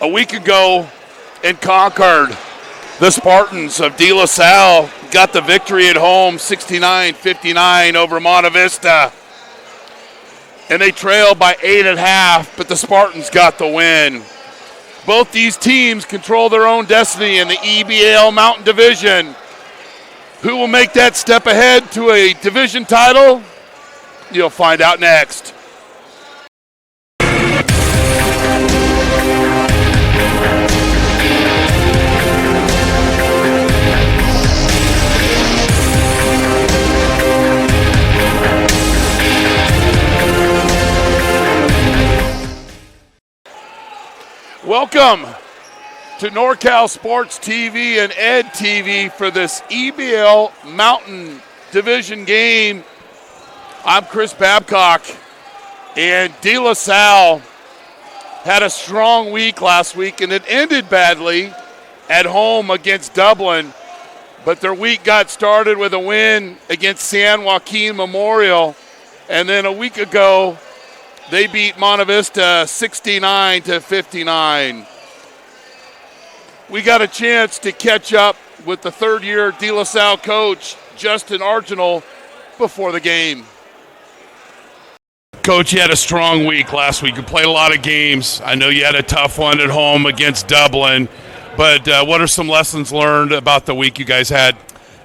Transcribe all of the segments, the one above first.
A week ago in Concord, the Spartans of De La Salle got the victory at home, 69-59 over Monte Vista. And they trailed by 8 at half, but the Spartans got the win. Both these teams control their own destiny in the EBL Mountain Division. Who will make that step ahead to a division title? You'll find out next. Welcome to NorCal Sports TV and Ed TV for this EBL Mountain Division game. I'm Chris Babcock, and De La Salle had a strong week last week, and it ended badly at home against Dublin, but their week got started with a win against San Joaquin Memorial, and then a week ago, they beat Monte Vista 69-59. We got a chance to catch up with the third-year De La Salle coach, Justin Arginal, before the game. Coach, you had a strong week last week. You played a lot of games. I know you had a tough one at home against Dublin, but what are some lessons learned about the week you guys had?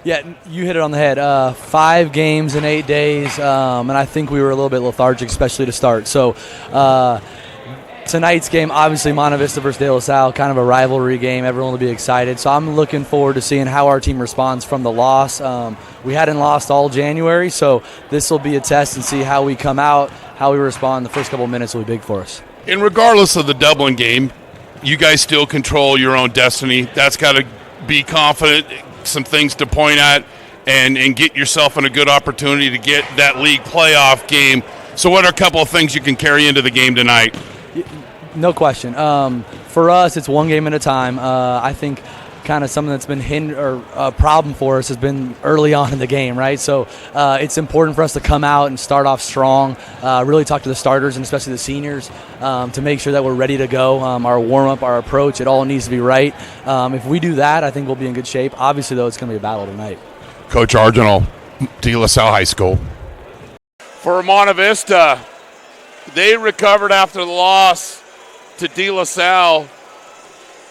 Yeah, you hit it on the head. 5 games in 8 days, and I think we were a little bit lethargic, especially to start. So tonight's game, obviously Monte Vista versus De La Salle, kind of a rivalry game. Everyone will be excited. So I'm looking forward to seeing how our team responds from the loss. We hadn't lost all January, so this will be a test and see how we come out, how we respond. The first couple of minutes will be big for us. And regardless of the Dublin game, you guys still control your own destiny. That's got to be confident. Some things to point at and get yourself in a good opportunity to get that league playoff game. So what are a couple of things you can carry into the game tonight? No question. For us, it's one game at a time. I think kind of something that's been a problem for us has been early on in the game, right? So it's important for us to come out and start off strong, really talk to the starters and especially the seniors to make sure that we're ready to go. Our warm-up, our approach, it all needs to be right. If we do that, I think we'll be in good shape. Obviously, though, it's going to be a battle tonight. Coach Arginal, De La Salle High School. For Monte Vista, they recovered after the loss to De La Salle,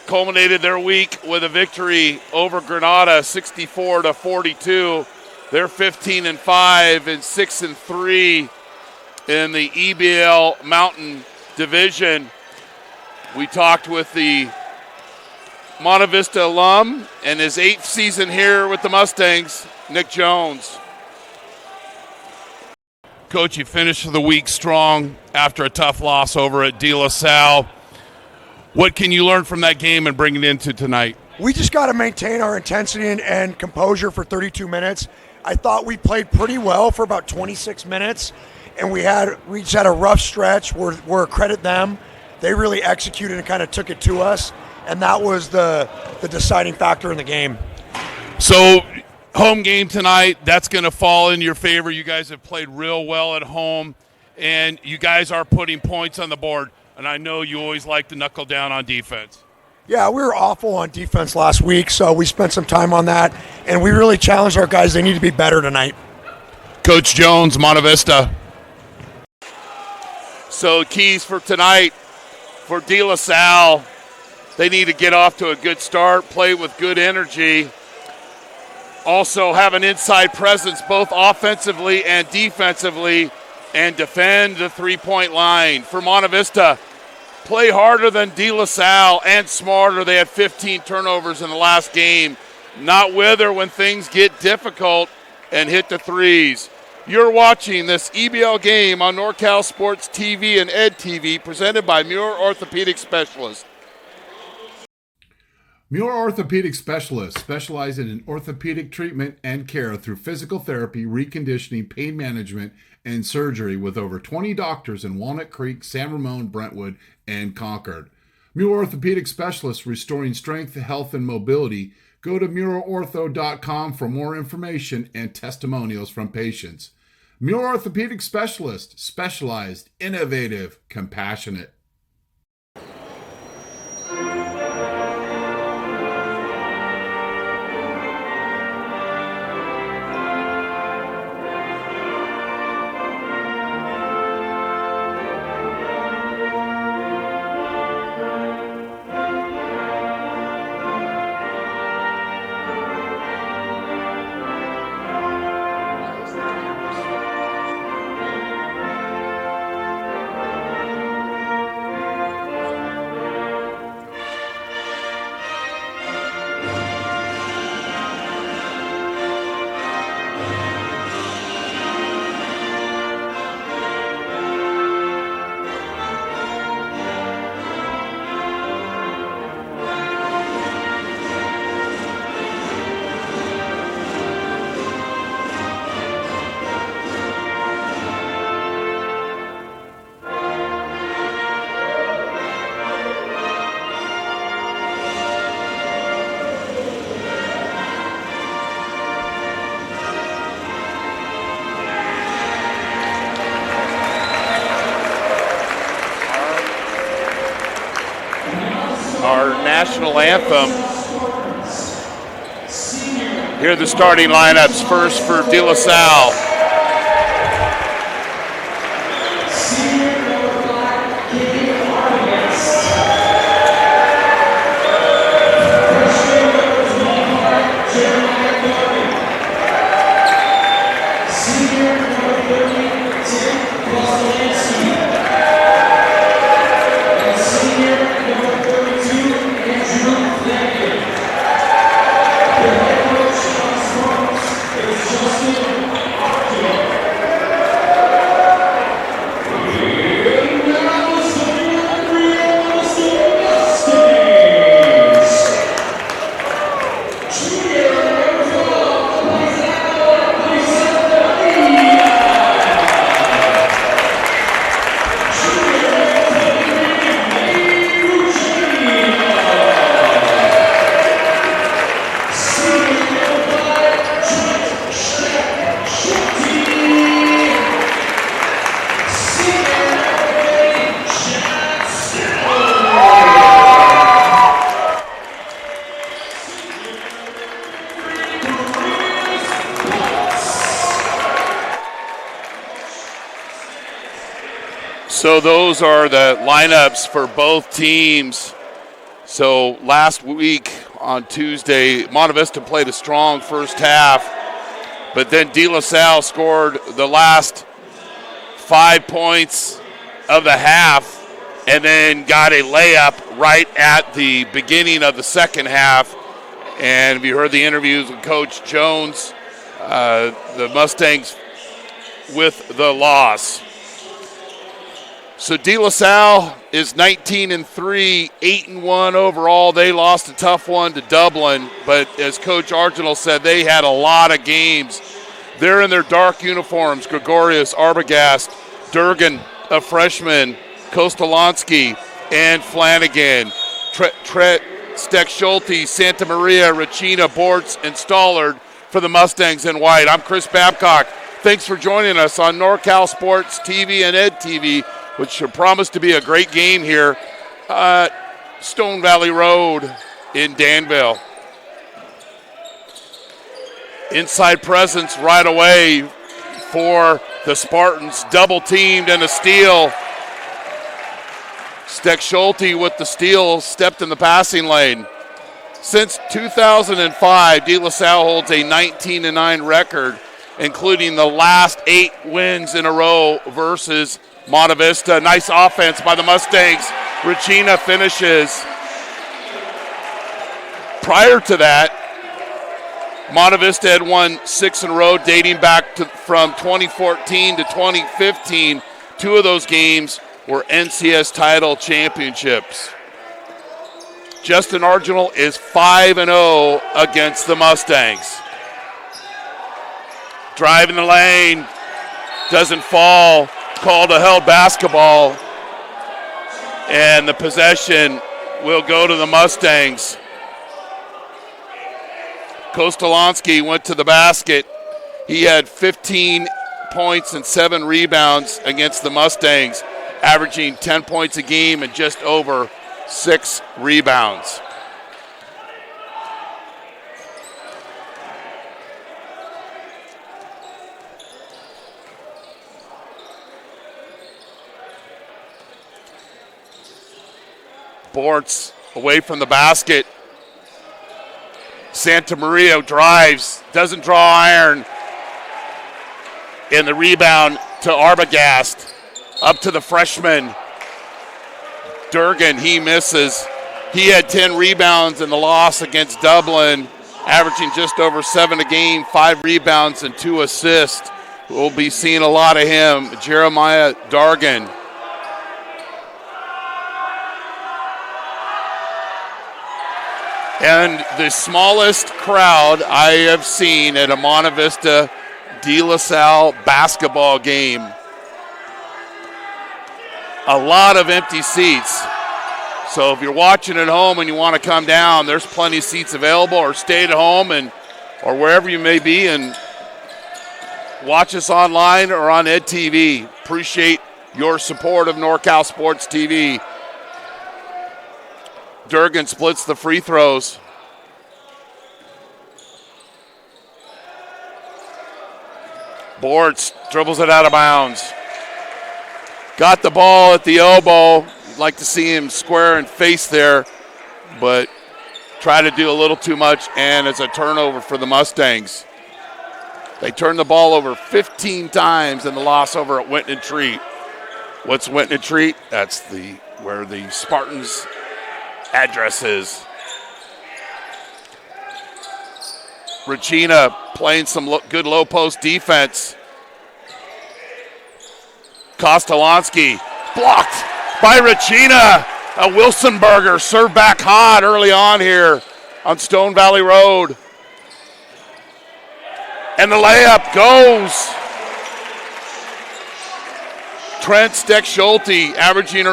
culminated their week with a victory over Granada, 64-42. They're 15-5 and 6-3 in the EBL Mountain Division. We talked with the Monte Vista alum and his 8th season here with the Mustangs, Nick Jones. Coach, you finished the week strong after a tough loss over at De La Salle. What can you learn from that game and bring it into tonight? We just got to maintain our intensity and composure for 32 minutes. I thought we played pretty well for about 26 minutes, and we just had a rough stretch. We're credit them. They really executed and kind of took it to us, and that was the deciding factor in the game. So, home game tonight, that's going to fall in your favor. You guys have played real well at home, and you guys are putting points on the board, and I know you always like to knuckle down on defense. Yeah, we were awful on defense last week, so we spent some time on that, and we really challenged our guys. They need to be better tonight. Coach Jones, Monte Vista. So keys for tonight for De La Salle, they need to get off to a good start, play with good energy, also have an inside presence both offensively and defensively, and defend the three-point line. For Monte Vista, play harder than De La Salle and smarter. They had 15 turnovers in the last game. Not wither when things get difficult and hit the threes. You're watching this EBL game on NorCal Sports TV and Ed TV, presented by Muir Orthopedic Specialists. Muir Orthopedic Specialists specialize in orthopedic treatment and care through physical therapy, reconditioning, pain management, and surgery with over 20 doctors in Walnut Creek, San Ramon, Brentwood, and Concord. Muir Orthopedic Specialists, restoring strength, health, and mobility. Go to MuirOrtho.com for more information and testimonials from patients. Muir Orthopedic Specialist, specialized, innovative, compassionate. Our national anthem. Here are the starting lineups. First for De La Salle. So those are the lineups for both teams. So last week on Tuesday, Monte Vista played a strong first half, but then De La Salle scored the last 5 points of the half and then got a layup right at the beginning of the second half. And if you heard the interviews with Coach Jones, the Mustangs with the loss. So De La Salle is 19-3, 8-1 overall. They lost a tough one to Dublin, but as Coach Argenal said, they had a lot of games. They're in their dark uniforms: Gregorius, Arbogast, Durgan, a freshman, Kostolansky, and Flanagan. Tret, Steck Schulte, Santa Maria, Regina, Bortz, and Stollard for the Mustangs in white. I'm Chris Babcock. Thanks for joining us on NorCal Sports TV and Ed TV, which should promise to be a great game here at Stone Valley Road in Danville. Inside presence right away for the Spartans. Double teamed and a steal. Steck Schulte with the steal, stepped in the passing lane. Since 2005, De La Salle holds a 19-9 record, including the last 8 wins in a row versus Monte Vista. Nice offense by the Mustangs. Regina finishes. Prior to that, Monte Vista had won 6 in a row dating back to from 2014 to 2015. 2 of those games were NCS title championships. Justin Argenal is 5-0 against the Mustangs. Driving the lane, doesn't fall, called a held basketball, and the possession will go to the Mustangs. Kostolansky went to the basket. He had 15 points and 7 rebounds against the Mustangs, averaging 10 points a game and just over 6 rebounds. Bortz away from the basket. Santa Maria drives, doesn't draw iron. And the rebound to Arbogast. Up to the freshman. Durgan, he misses. He had 10 rebounds in the loss against Dublin, averaging just over 7 a game, 5 rebounds and 2 assists. We'll be seeing a lot of him. Jeremiah Dargan. And the smallest crowd I have seen at a Monte Vista De La Salle basketball game. A lot of empty seats. So if you're watching at home and you want to come down, there's plenty of seats available, or stay at home or wherever you may be and watch us online or on Ed TV. Appreciate your support of NorCal Sports TV. Durgan splits the free throws. Bortz dribbles it out of bounds. Got the ball at the elbow. You'd like to see him square and face there, but try to do a little too much, and it's a turnover for the Mustangs. They turned the ball over 15 times in the loss over at Winton and Treat. What's Winton and Treat? That's where the Spartans' address is. Regina playing some good low post defense. Kostolansky blocked by Regina. A Wilsonberger served back hot early on here on Stone Valley Road. And the layup goes. Trent Steck Schulte averaging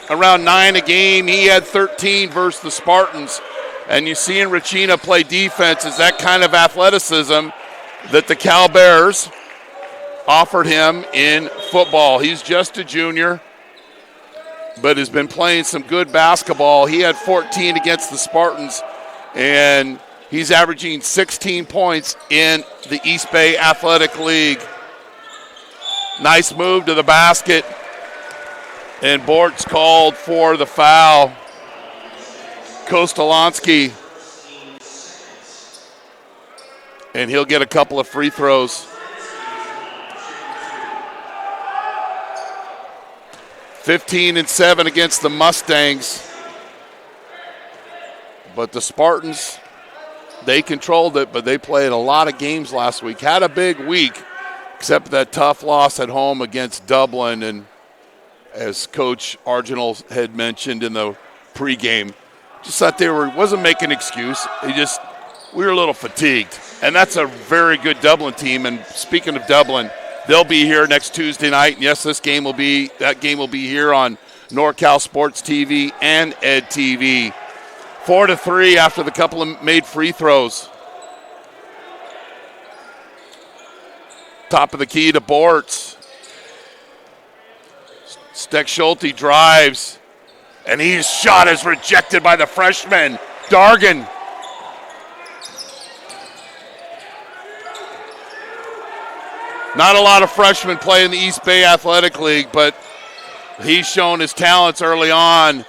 around 9 a game. He had 13 versus the Spartans. And you see in Regina play defense is that kind of athleticism that the Cal Bears offered him in football. He's just a junior, but has been playing some good basketball. He had 14 against the Spartans, and he's averaging 16 points in the East Bay Athletic League. Nice move to the basket, and Bortz called for the foul. Kostolansky, and he'll get a couple of free throws. 15-7 against the Mustangs. But the Spartans, they controlled it, but they played a lot of games last week. Had a big week except that tough loss at home against Dublin. And as Coach Arginal had mentioned in the pregame, just thought wasn't making an excuse. We were a little fatigued. And that's a very good Dublin team. And speaking of Dublin, they'll be here next Tuesday night. And yes, that game will be here on NorCal Sports TV and Ed TV. 4-3 after the couple of made free throws. Top of the key to Bortz. Steck Schulte drives, and his shot is rejected by the freshman, Dargan. Not a lot of freshmen play in the East Bay Athletic League, but he's shown his talents early on.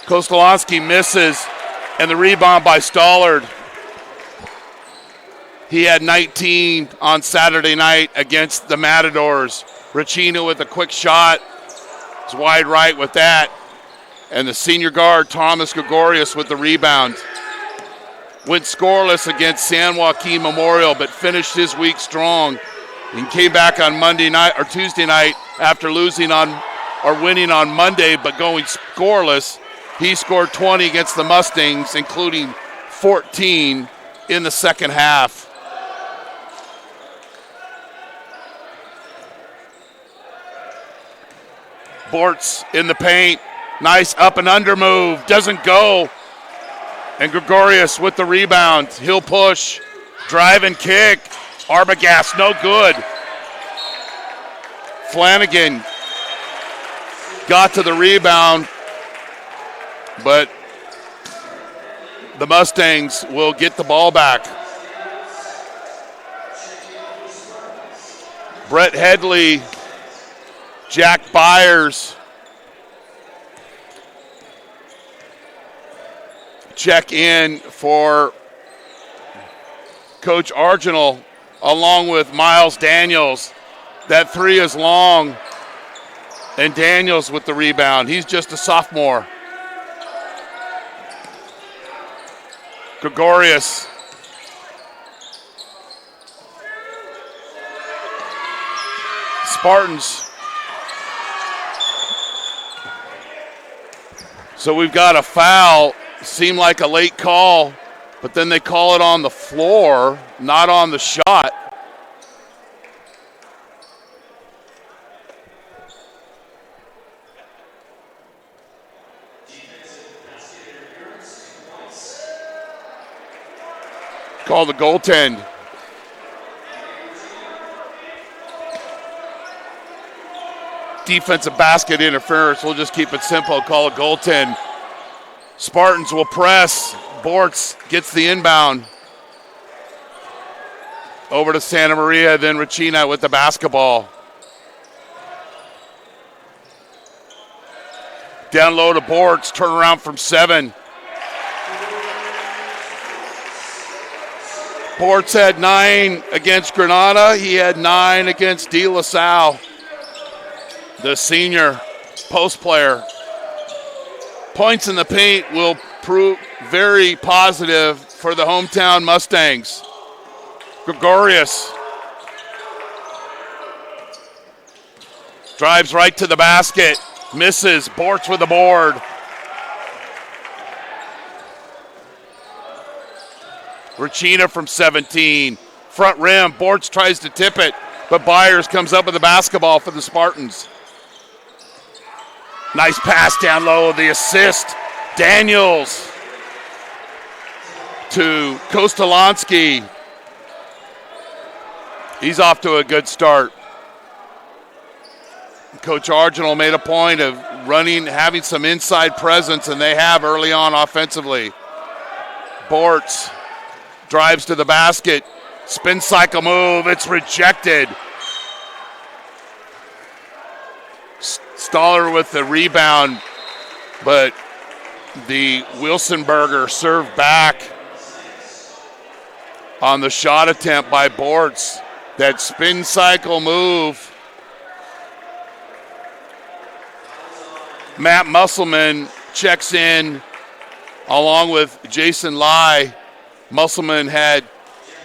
Kostolansky misses, and the rebound by Stollard. He had 19 on Saturday night against the Matadors. Ricino with a quick shot. It's wide right with that. And the senior guard, Thomas Gregorius, with the rebound. Went scoreless against San Joaquin Memorial, but finished his week strong. And came back on Tuesday night after winning on Monday, but going scoreless. He scored 20 against the Mustangs, including 14 in the second half. Bortz in the paint. Nice up and under move. Doesn't go. And Gregorius with the rebound. He'll push. Drive and kick. Arbogast, no good. Flanagan got to the rebound, but the Mustangs will get the ball back. Brett Headley, Jack Byers check in for Coach Arginal, along with Miles Daniels. That three is long, and Daniels with the rebound. He's just a sophomore. Gregorius. Spartans. So we've got a foul. Seemed like a late call, but then they call it on the floor, not on the shot. Call the goaltend. Defensive basket interference. We'll just keep it simple. Call a goaltend. Spartans will press. Bortz gets the inbound. Over to Santa Maria, then Ricina with the basketball. Down low to Bortz. Turnaround from 7. Bortz had 9 against Granada. He had 9 against De La Salle, the senior post player. Points in the paint will prove very positive for the hometown Mustangs. Gregorius drives right to the basket, misses. Bortz with the board. Ricina from 17. Front rim, Bortz tries to tip it, but Byers comes up with the basketball for the Spartans. Nice pass down low, the assist. Daniels to Kostolansky. He's off to a good start. Coach Arginal made a point of having some inside presence, and they have early on offensively. Bortz drives to the basket, spin cycle move, it's rejected. Stoller with the rebound, but the Wilsonberger served back on the shot attempt by Bortz. That spin cycle move. Matt Musselman checks in along with Jason Lai. Musselman had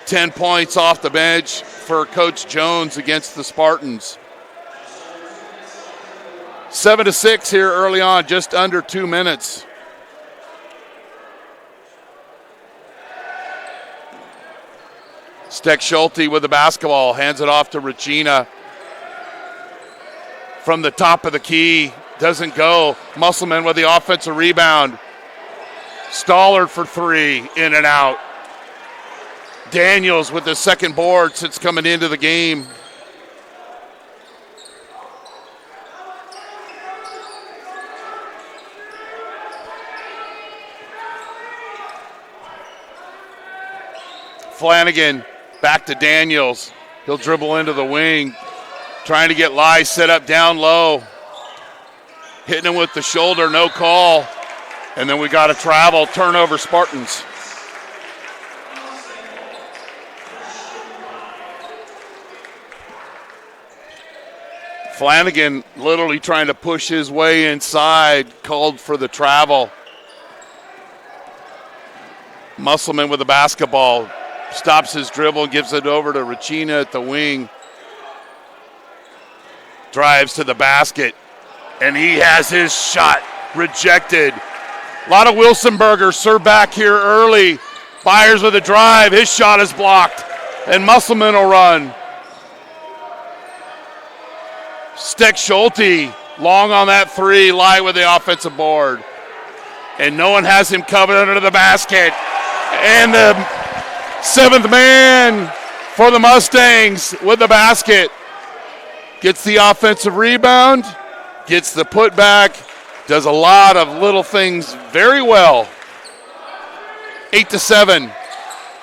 10 points off the bench for Coach Jones against the Spartans. 7-6 here early on, just under 2 minutes. Steck Schulte with the basketball, hands it off to Regina. From the top of the key, doesn't go. Musselman with the offensive rebound. Stollard for three, in and out. Daniels with the second board since coming into the game. Flanagan back to Daniels. He'll dribble into the wing. Trying to get Lai set up down low. Hitting him with the shoulder, no call. And then we got a travel, turnover Spartans. Flanagan literally trying to push his way inside, called for the travel. Musselman with the basketball. Stops his dribble and gives it over to Regina at the wing. Drives to the basket, and he has his shot rejected. A lot of Wilsonberger serve back here early. Byers with a drive. His shot is blocked, and Musselman will run. Steck Schulte, long on that three, Lai with the offensive board. And no one has him covered under the basket. And the seventh man for the Mustangs with the basket. Gets the offensive rebound, gets the putback, does a lot of little things very well. 8-7.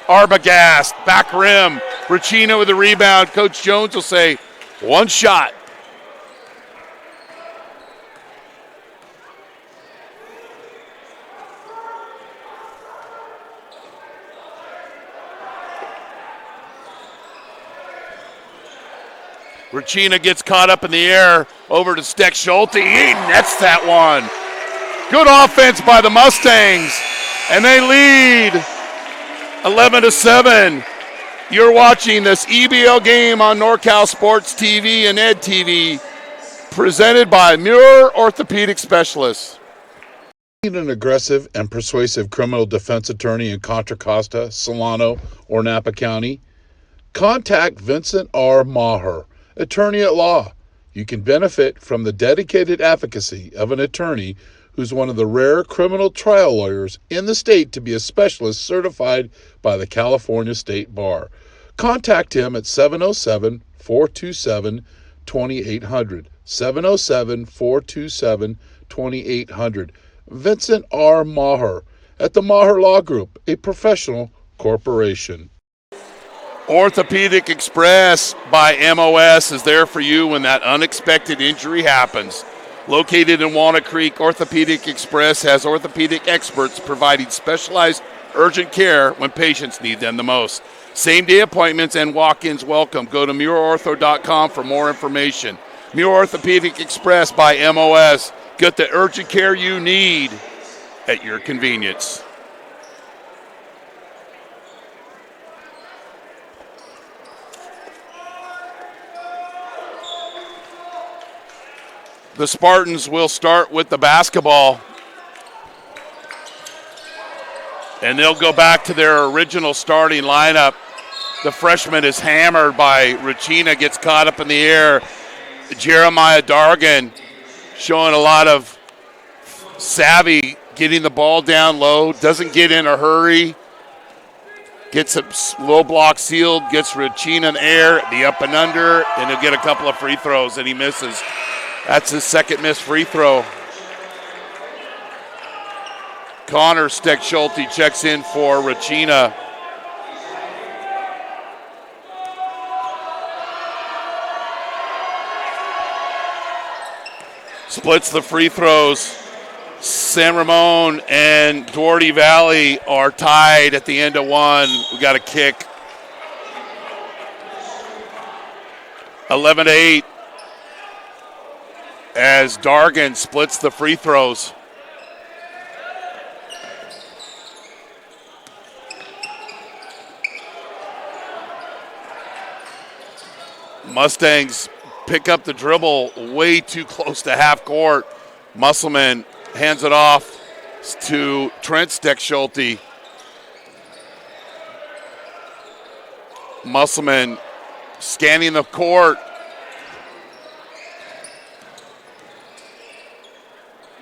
Arbogast, back rim. Regina with the rebound. Coach Jones will say, one shot. Regina gets caught up in the air, over to Steck Schulte. He nets that one. Good offense by the Mustangs, and they lead 11-7. You're watching this EBL game on NorCal Sports TV and Ed TV, presented by Muir Orthopedic Specialists. Need an aggressive and persuasive criminal defense attorney in Contra Costa, Solano, or Napa County? Contact Vincent R. Maher, attorney at law. You can benefit from the dedicated advocacy of an attorney who's one of the rare criminal trial lawyers in the state to be a specialist certified by the California State Bar. Contact him at 707-427-2800. 707-427-2800. Vincent R. Maher at the Maher Law Group, a professional corporation. Orthopedic Express by MOS is there for you when that unexpected injury happens. Located in Walnut Creek, Orthopedic Express has orthopedic experts providing specialized urgent care when patients need them the most. Same-day appointments and walk-ins welcome. Go to muirortho.com for more information. Muir Orthopedic Express by MOS. Get the urgent care you need at your convenience. The Spartans will start with the basketball. And they'll go back to their original starting lineup. The freshman is hammered by Regina, gets caught up in the air. Jeremiah Dargan showing a lot of savvy, getting the ball down low, doesn't get in a hurry. Gets a low block sealed, gets Regina in the air, the up and under, and he'll get a couple of free throws, and he misses. That's his second missed free throw. Connor Steck Schulte checks in for Regina. Splits the free throws. San Ramon and Doherty Valley are tied at the end of one. We got a kick. 11-8 as Dargan splits the free throws. Mustangs pick up the dribble way too close to half court. Musselman hands it off to Trent Steckschulte. Musselman scanning the court.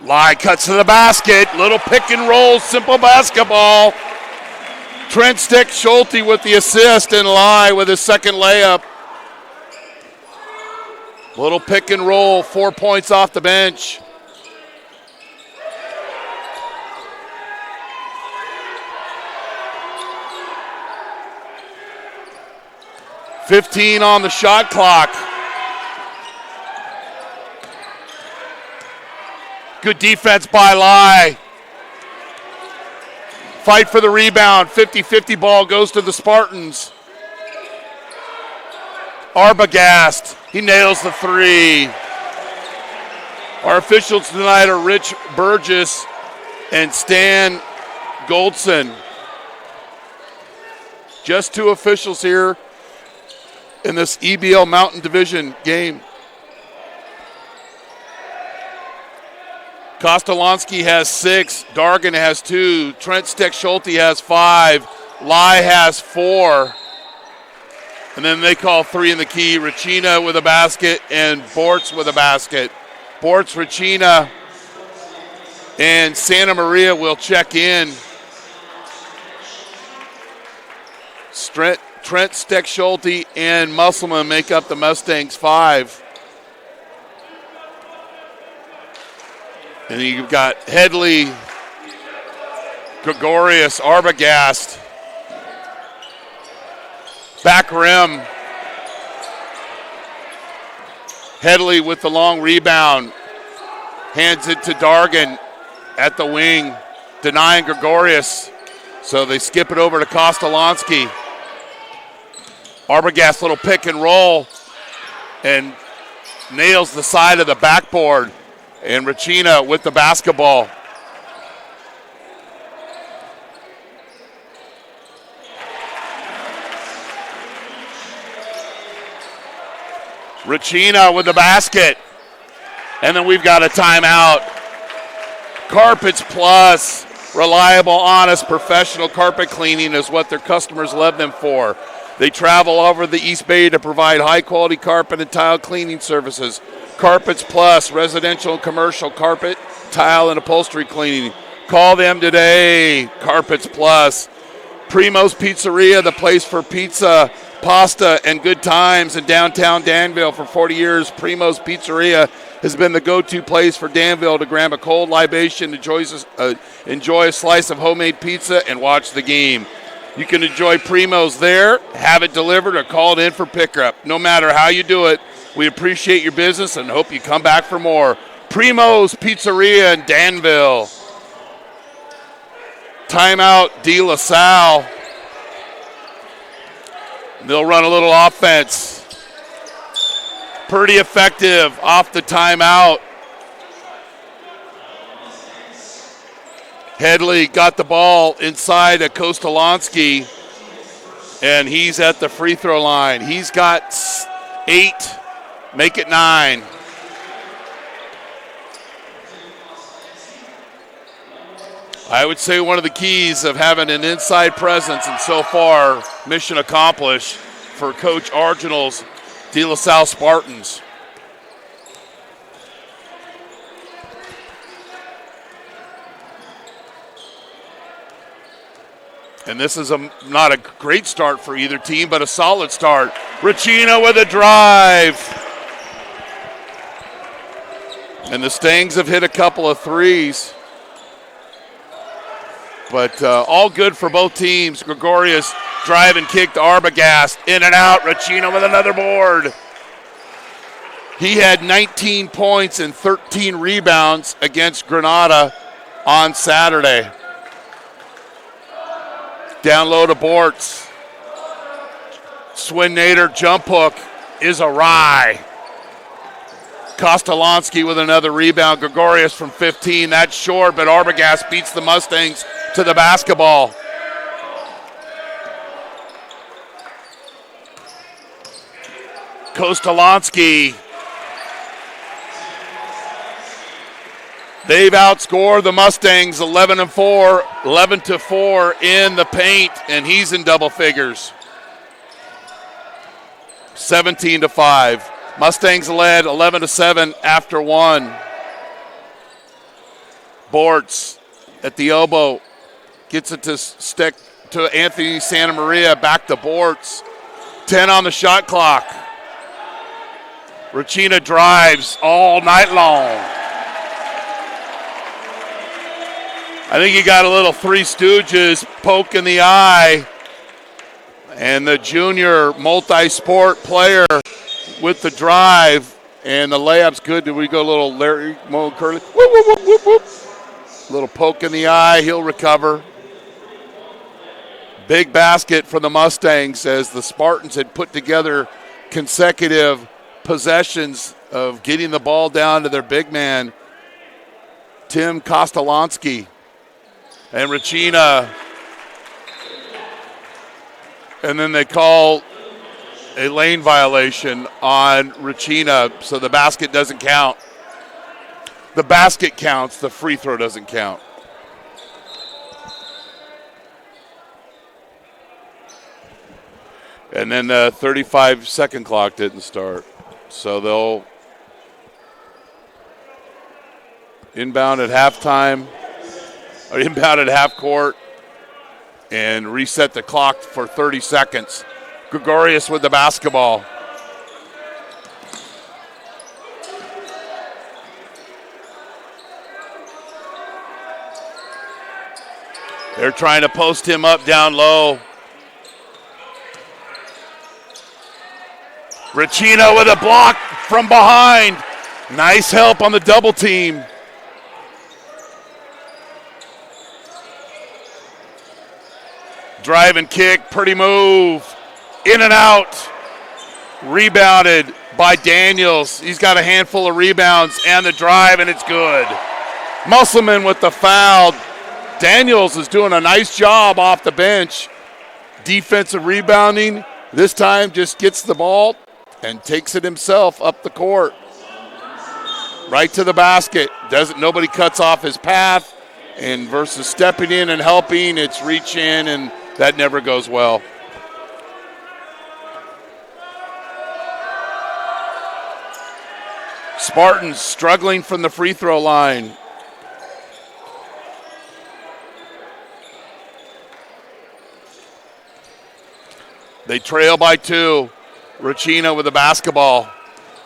Lai cuts to the basket. Little pick and roll, simple basketball. Trent Steckschulte with the assist, and Lai with his second layup. Little pick and roll, 4 points off the bench. $15 on the shot clock. Good defense by Lai. Fight for the rebound. 50-50 ball goes to the Spartans. Arbogast, he nails the three. Our officials tonight are Rich Burgess and Stan Goldson. Just two officials here in this EBL Mountain Division game. Kostolansky has 6, Dargan has 2, Trent Steckschulte has 5, Lai has 4. And then they call 3 in the key. Racina with a basket and Bortz with a basket. Bortz, Racina, and Santa Maria will check in. Trent Steckschulte and Musselman make up the Mustangs 5. And you've got Headley, Gregorius, Arbogast. Back rim. Headley with the long rebound. Hands it to Dargan at the wing, denying Gregorius. So they skip it over to Kostolansky. Arbogast, little pick and roll, and nails the side of the backboard. And Racina with the basketball. Racina with the basket. And then we've got a timeout. Carpets Plus. Reliable, honest, professional carpet cleaning is what their customers love them for. They travel over the East Bay to provide high-quality carpet and tile cleaning services. Carpets Plus, residential and commercial carpet, tile, and upholstery cleaning. Call them today, Carpets Plus. Primo's Pizzeria, the place for pizza, pasta, and good times in downtown Danville. For 40 years, Primo's Pizzeria has been the go-to place for Danville to grab a cold libation, enjoy a slice of homemade pizza, and watch the game. You can enjoy Primo's there, have it delivered, or call it in for pickup. No matter how you do it, we appreciate your business and hope you come back for more. Primo's Pizzeria in Danville. Timeout, De La Salle. They'll run a little offense. Pretty effective off the timeout. Headley got the ball inside of Kostolansky, and he's at the free throw line. He's got 8, make it 9. I would say one of the keys of having an inside presence, and so far, mission accomplished for Coach Arginal's De La Salle Spartans. And this is not a great start for either team, but a solid start. Racina with a drive. And the Stangs have hit a couple of threes. But all good for both teams. Gregorius drive and kick to Arbogast. In and out. Racina with another board. He had 19 points and 13 rebounds against Granada on Saturday. Down low to Bortz. Swin Nader jump hook is awry. Kostolansky with another rebound. Gregorius from 15. That's short, but Arbogast beats the Mustangs to the basketball. Kostolansky. They've outscored the Mustangs 11-4, 11-4 in the paint, and he's in double figures. 17-5. Mustangs led 11-7 after one. Bortz at the elbow gets it to stick to Anthony Santa Maria. Back to Bortz. 10 on the shot clock. Regina drives all night long. I think he got a little Three Stooges poke in the eye. And the junior multi-sport player with the drive. And the layup's good. Did we go a little Larry Moe Curly? Whoop, whoop, whoop, whoop, whoop. Little poke in the eye. He'll recover. Big basket for the Mustangs as the Spartans had put together consecutive possessions of getting the ball down to their big man, Tim Kostolansky. And Regina, and then they call a lane violation on Regina, so the basket doesn't count. The basket counts, the free throw doesn't count. And then the 35-second clock didn't start, so they'll inbound at halftime, or inbound at half court, and reset the clock for 30 seconds. Gregorius with the basketball. They're trying to post him up down low. Regina with a block from behind. Nice help on the double team. Drive and kick, pretty move. In and out. Rebounded by Daniels. He's got a handful of rebounds and the drive, and it's good. Musselman with the foul. Daniels is doing a nice job off the bench. Defensive rebounding. This time just gets the ball and takes it himself up the court. Right to the basket. Nobody cuts off his path. And versus stepping in and helping, it's reach in, and that never goes well. Spartans struggling from the free throw line. They trail by 2. Regina with the basketball.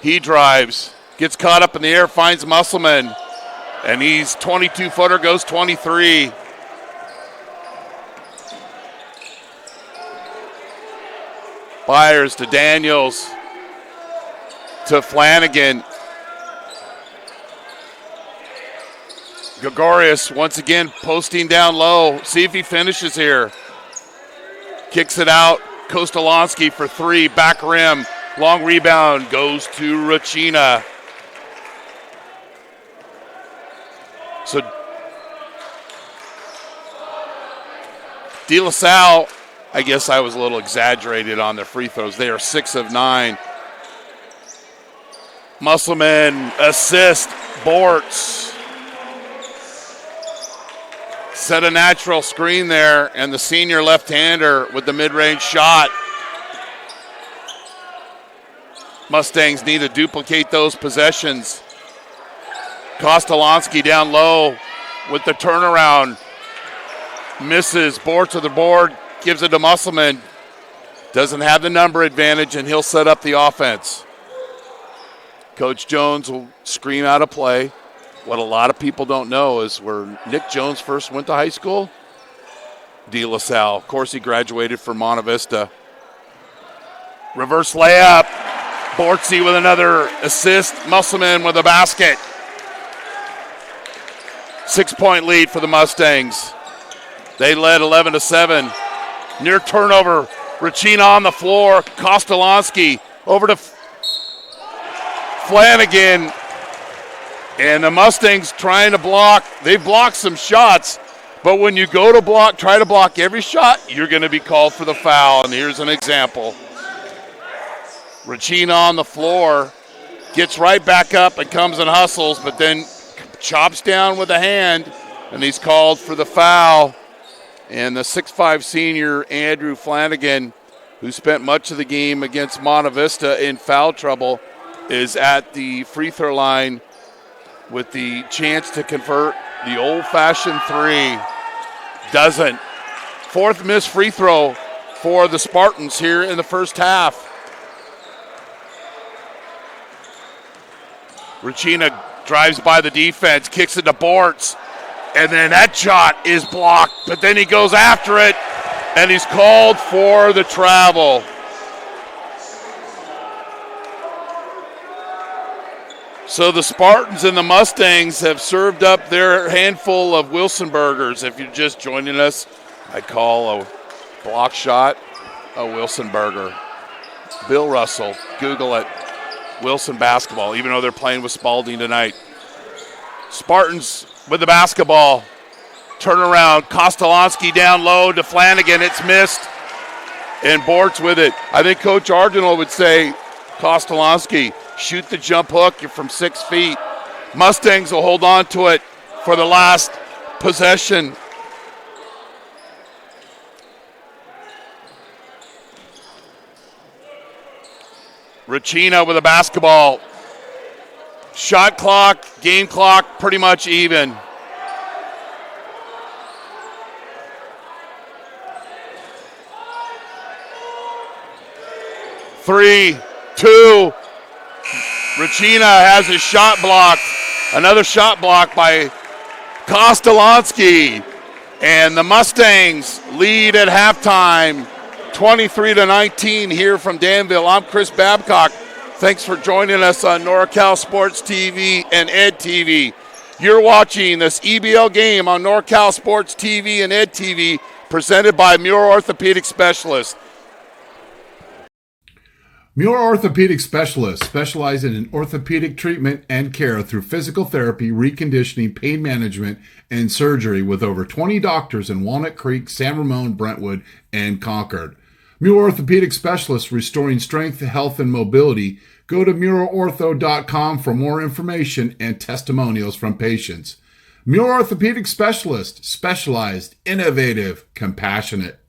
He drives, gets caught up in the air, finds Musselman, and he's 22-footer, goes 23. Byers to Daniels, to Flanagan. Gregorius once again posting down low. See if he finishes here. Kicks it out. Kostolansky for 3, back rim, long rebound, goes to Regina. So De La Salle, I guess I was a little exaggerated on their free throws. They are 6 of 9. Musselman assist, Bortz. Set a natural screen there, and the senior left-hander with the mid-range shot. Mustangs need to duplicate those possessions. Kostolansky down low with the turnaround. Misses. Bortz to the board, gives it to Musselman. Doesn't have the number advantage, and he'll set up the offense. Coach Jones will scream out a play. What a lot of people don't know is where Nick Jones first went to high school, De La Salle. Of course, he graduated from Monte Vista. Reverse layup. Bortzy with another assist. Musselman with a basket. 6-point lead for the Mustangs. They led 11-7. Near turnover. Regina on the floor. Kostolansky over to Flanagan. And the Mustangs trying to block. They blocked some shots, but when you go to block, try to block every shot, you're going to be called for the foul. And here's an example. Regina on the floor, gets right back up and comes and hustles, but then chops down with a hand, and he's called for the foul. And the 6'5 senior Andrew Flanagan, who spent much of the game against Monte Vista in foul trouble, is at the free throw line with the chance to convert the old-fashioned three. Doesn't. Fourth missed free throw for the Spartans here in the first half. Regina drives by the defense, kicks it to Bortz, and then that shot is blocked, but then he goes after it, and he's called for the travel. So the Spartans and the Mustangs have served up their handful of Wilson burgers. If you're just joining us, I call a block shot a Wilson burger. Bill Russell, Google it. Wilson basketball, even though they're playing with Spalding tonight. Spartans with the basketball. Turnaround, Kostolansky down low to Flanagan. It's missed. And Bortz with it. I think Coach Ardenal would say, Kostolansky, shoot the jump hook. You're from 6 feet. Mustangs will hold on to it for the last possession. Regina with the basketball. Shot clock, game clock, pretty much even. Three, two. Regina has his shot blocked. Another shot blocked by Kostolansky. And the Mustangs lead at halftime, 23-19 here from Danville. I'm Chris Babcock. Thanks for joining us on NorCal Sports TV and Ed TV. You're watching this EBL game on NorCal Sports TV and Ed TV, presented by Muir Orthopedic Specialists. Muir Orthopedic Specialists specialize in orthopedic treatment and care through physical therapy, reconditioning, pain management, and surgery with over 20 doctors in Walnut Creek, San Ramon, Brentwood, and Concord. Muir Orthopedic Specialists, restoring strength, health, and mobility. Go to MuirOrtho.com for more information and testimonials from patients. Muir Orthopedic Specialist, specialized, innovative, compassionate.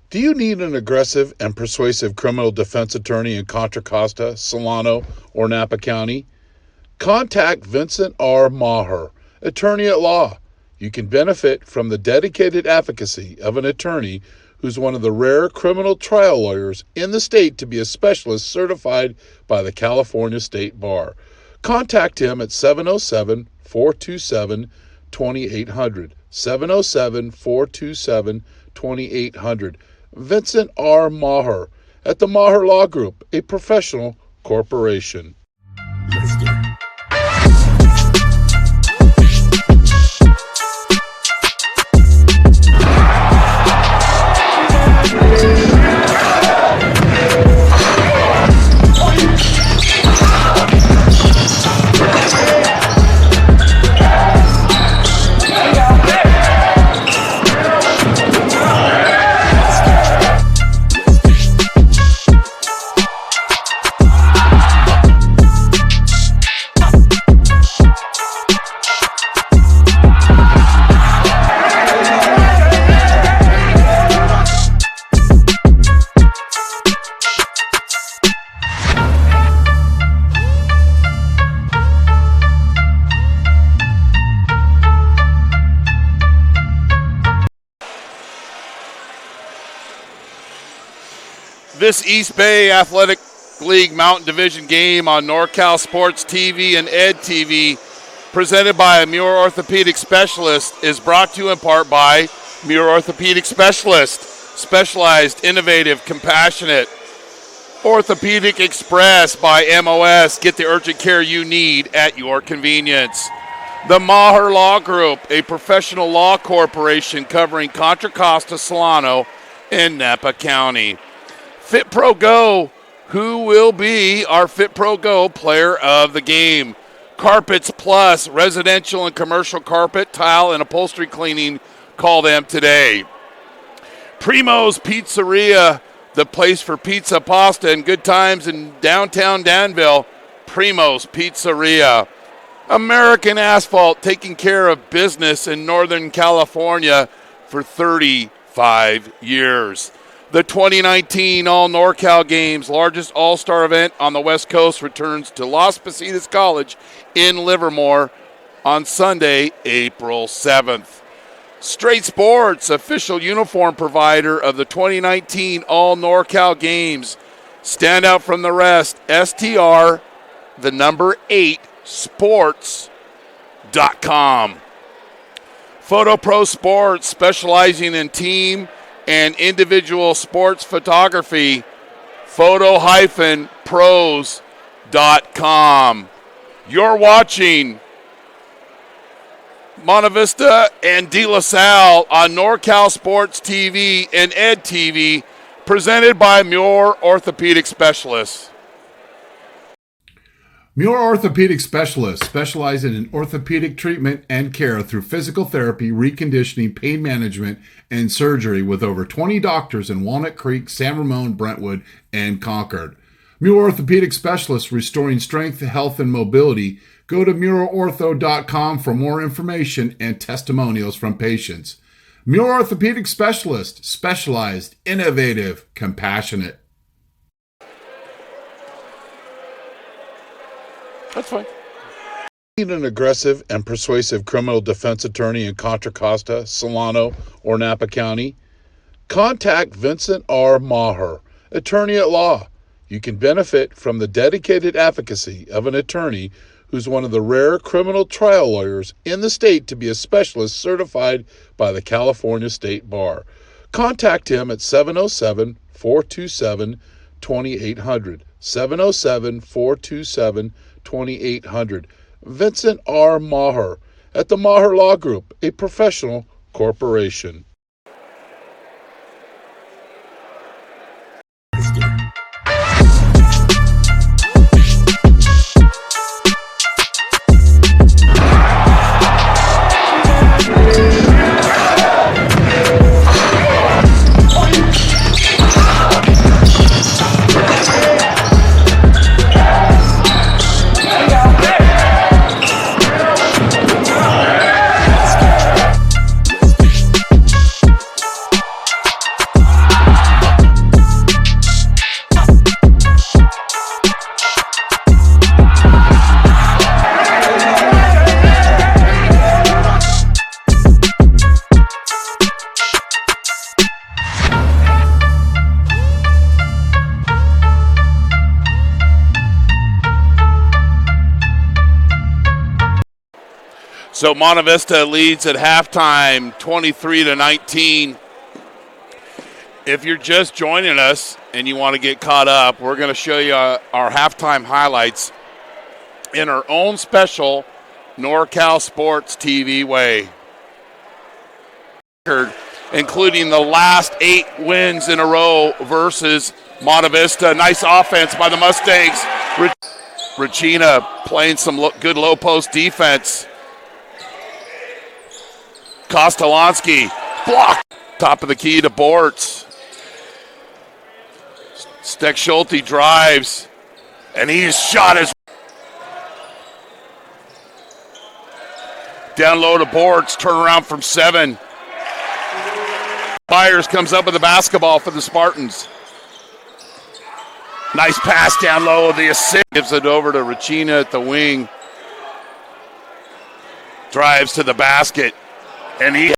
Do you need an aggressive and persuasive criminal defense attorney in Contra Costa, Solano, or Napa County? Contact Vincent R. Maher, attorney at law. You can benefit from the dedicated advocacy of an attorney who's one of the rare criminal trial lawyers in the state to be a specialist certified by the California State Bar. Contact him at 707-427-2800, 707-427-2800. Vincent R. Maher at the Maher Law Group, a professional corporation. This East Bay Athletic League Mountain Division game on NorCal Sports TV and Ed TV, presented by Muir Orthopedic Specialist, is brought to you in part by Muir Orthopedic Specialist, specialized, innovative, compassionate. Orthopedic Express by MOS. Get the urgent care you need at your convenience. The Maher Law Group, a professional law corporation covering Contra Costa, Solano, and Napa County. Fit Pro Go, who will be our Fit Pro Go player of the game? Carpets Plus, residential and commercial carpet, tile, and upholstery cleaning. Call them today. Primo's Pizzeria, the place for pizza, pasta, and good times in downtown Danville, Primo's Pizzeria. American Asphalt, taking care of business in Northern California for 35 years. The 2019 All NorCal Games, largest all-star event on the West Coast, returns to Las Positas College in Livermore on Sunday, April 7th. Straight Sports, official uniform provider of the 2019 All NorCal Games. Stand out from the rest. STR, the number 8, sports.com. Photo Pro Sports, specializing in team and individual sports photography. Photo-pros.com. You're watching Monte Vista and De La Salle on NorCal Sports TV and Ed TV, presented by Muir Orthopedic Specialists. Muir Orthopedic Specialists specialize in orthopedic treatment and care through physical therapy, reconditioning, pain management, and surgery with over 20 doctors in Walnut Creek, San Ramon, Brentwood, and Concord. Muir Orthopedic Specialists, restoring strength, health, and mobility. Go to murortho.com for more information and testimonials from patients. Muir Orthopedic Specialists, specialized, innovative, compassionate. That's fine. Need an aggressive and persuasive criminal defense attorney in Contra Costa, Solano, or Napa County? Contact Vincent R. Maher, attorney at law. You can benefit from the dedicated advocacy of an attorney who's one of the rare criminal trial lawyers in the state to be a specialist certified by the California State Bar. Contact him at 707-427-2800. 707-427-2800. Vincent R. Maher at the Maher Law Group, a professional corporation. So Monte Vista leads at halftime, 23-19. If you're just joining us and you want to get caught up, we're going to show you our halftime highlights in our own special NorCal Sports TV way, including the last 8 wins in a row versus Monte Vista. Nice offense by the Mustangs. Regina playing some good low post defense. Kostolansky, block, top of the key to Bortz. Steck Schulte drives, and he's shot his. Down low to Bortz, turnaround from 7. Byers comes up with the basketball for the Spartans. Nice pass down low, the assist. Gives it over to Regina at the wing. Drives to the basket. And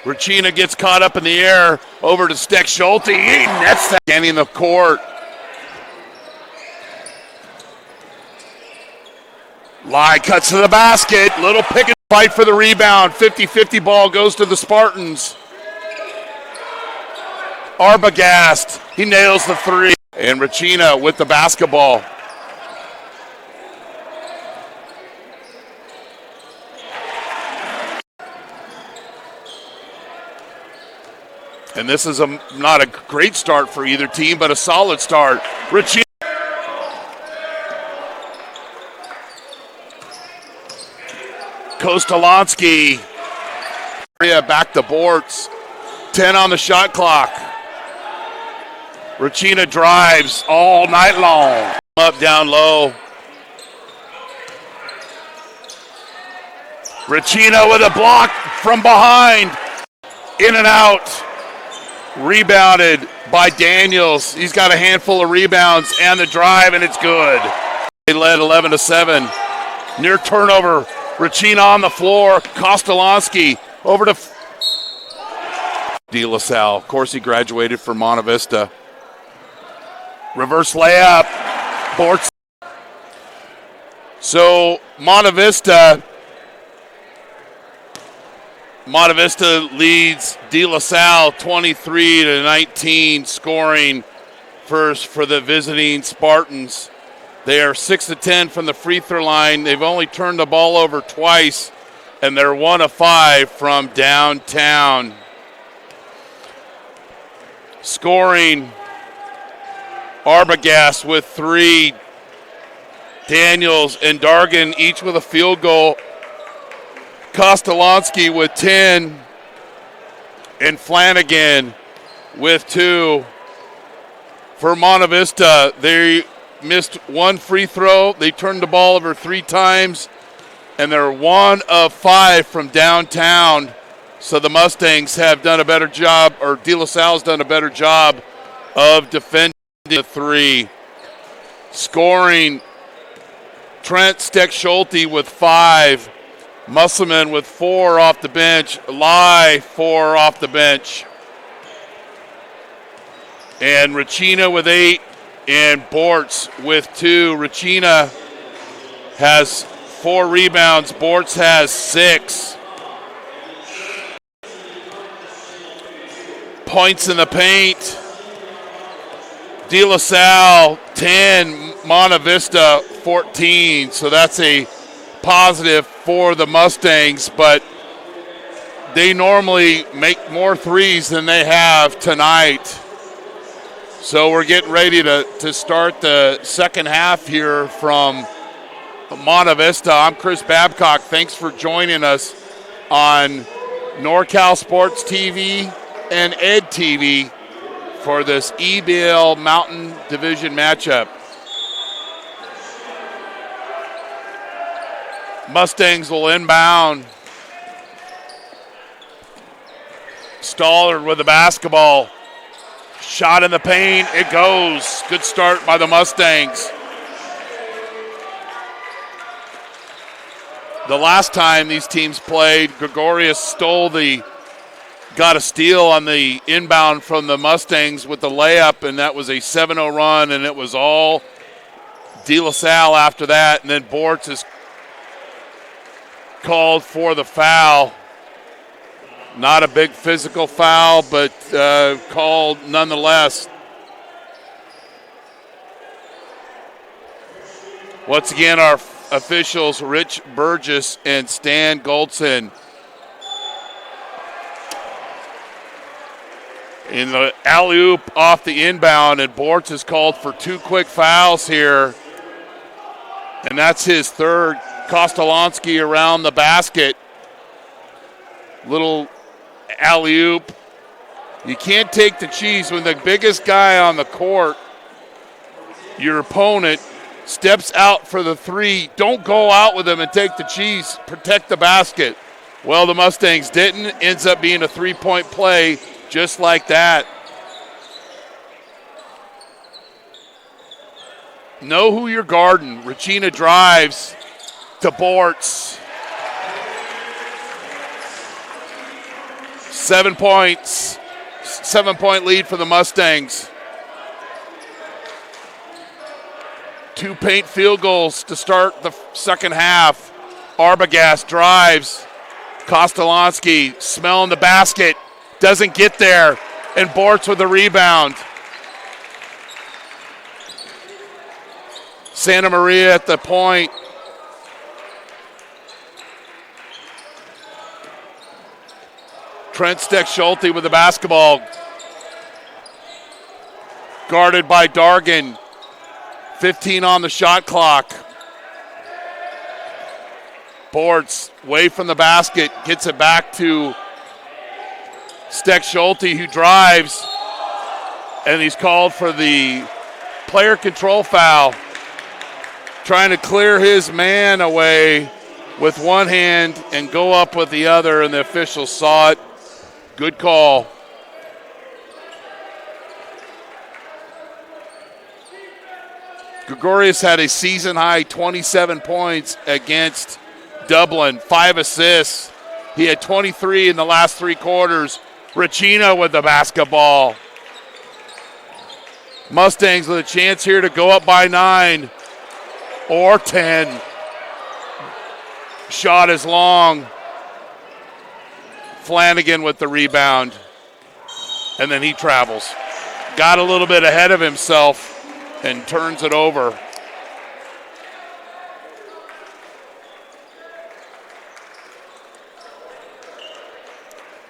Regina gets caught up in the air, over to Steck Schulte. He nets that, getting the court. Lai cuts to the basket. Little pick and fight for the rebound. 50-50 ball goes to the Spartans. Arbogast, he nails the 3. And Regina with the basketball. And this is not a great start for either team, but a solid start. Regina. Kostolansky. Back to Bortz. 10 on the shot clock. Regina drives all night long. Up, down low. Regina with a block from behind. In and out. Rebounded by Daniels. He's got a handful of rebounds and the drive, and it's good. They led 11-7. Near turnover. Regina on the floor. Kostolansky over to De La Salle. Of course, he graduated from Monte Vista. Reverse layup. Bortz. So Monte Vista leads De La Salle 23-19, scoring first for the visiting Spartans. They are 6 of 10 from the free throw line. They've only turned the ball over twice, and they're 1 of 5 from downtown. Scoring, Arbogast with 3. Daniels and Dargan each with a field goal. Kostolansky with 10. And Flanagan with 2. For Monte Vista, they missed 1 free throw. They turned the ball over 3 times, and they're 1 of 5 from downtown. So the Mustangs have done a better job, or De La Salle's done a better job of defending the 3. Scoring, Trent Steck-Schulte with 5. Musselman with 4 off the bench. Lai 4 off the bench. And Regina with 8. And Bortz with 2. Regina has 4 rebounds. Bortz has 6. Points in the paint. De La Salle 10, Monte Vista 14. So that's a positive for the Mustangs, but they normally make more threes than they have tonight. So we're getting ready to start the second half here from Monte Vista. I'm Chris Babcock. Thanks for joining us on NorCal Sports TV and Ed TV for this EBL Mountain Division matchup. Mustangs will inbound. Stollard with the basketball. Shot in the paint. It goes. Good start by the Mustangs. The last time these teams played, Gregorius got a steal on the inbound from the Mustangs with the layup, and that was a 7-0 run, and it was all De La Salle after that. And then Bortz is called for the foul. Not a big physical foul, but called nonetheless. Once again, our officials, Rich Burgess and Stan Goldson. In the alley-oop off the inbound, and Bortz is called for 2 quick fouls here. And that's his 3rd. Kostolansky around the basket. Little alley-oop. You can't take the cheese when the biggest guy on the court, your opponent, steps out for the 3. Don't go out with him and take the cheese. Protect the basket. Well, the Mustangs didn't. Ends up being a 3-point play just like that. Know who you're guarding. Regina drives to Bortz. 7 points. 7-point lead for the Mustangs. 2 paint field goals to start the second half. Arbogast drives. Kostolansky smelling the basket. Doesn't get there. And Bortz with the rebound. Santa Maria at the point. Trent Steck-Schulte with the basketball. Guarded by Dargan. 15 on the shot clock. Bortz away from the basket. Gets it back to Steck Schulte, who drives, and he's called for the player control foul, trying to clear his man away with one hand and go up with the other, and the officials saw it. Good call. Gregorius had a season-high 27 points against Dublin, 5 assists. He had 23 in the last 3 quarters. Racina with the basketball. Mustangs with a chance here to go up by 9 or 10. Shot is long. Flanagan with the rebound. And then he travels. Got a little bit ahead of himself and turns it over.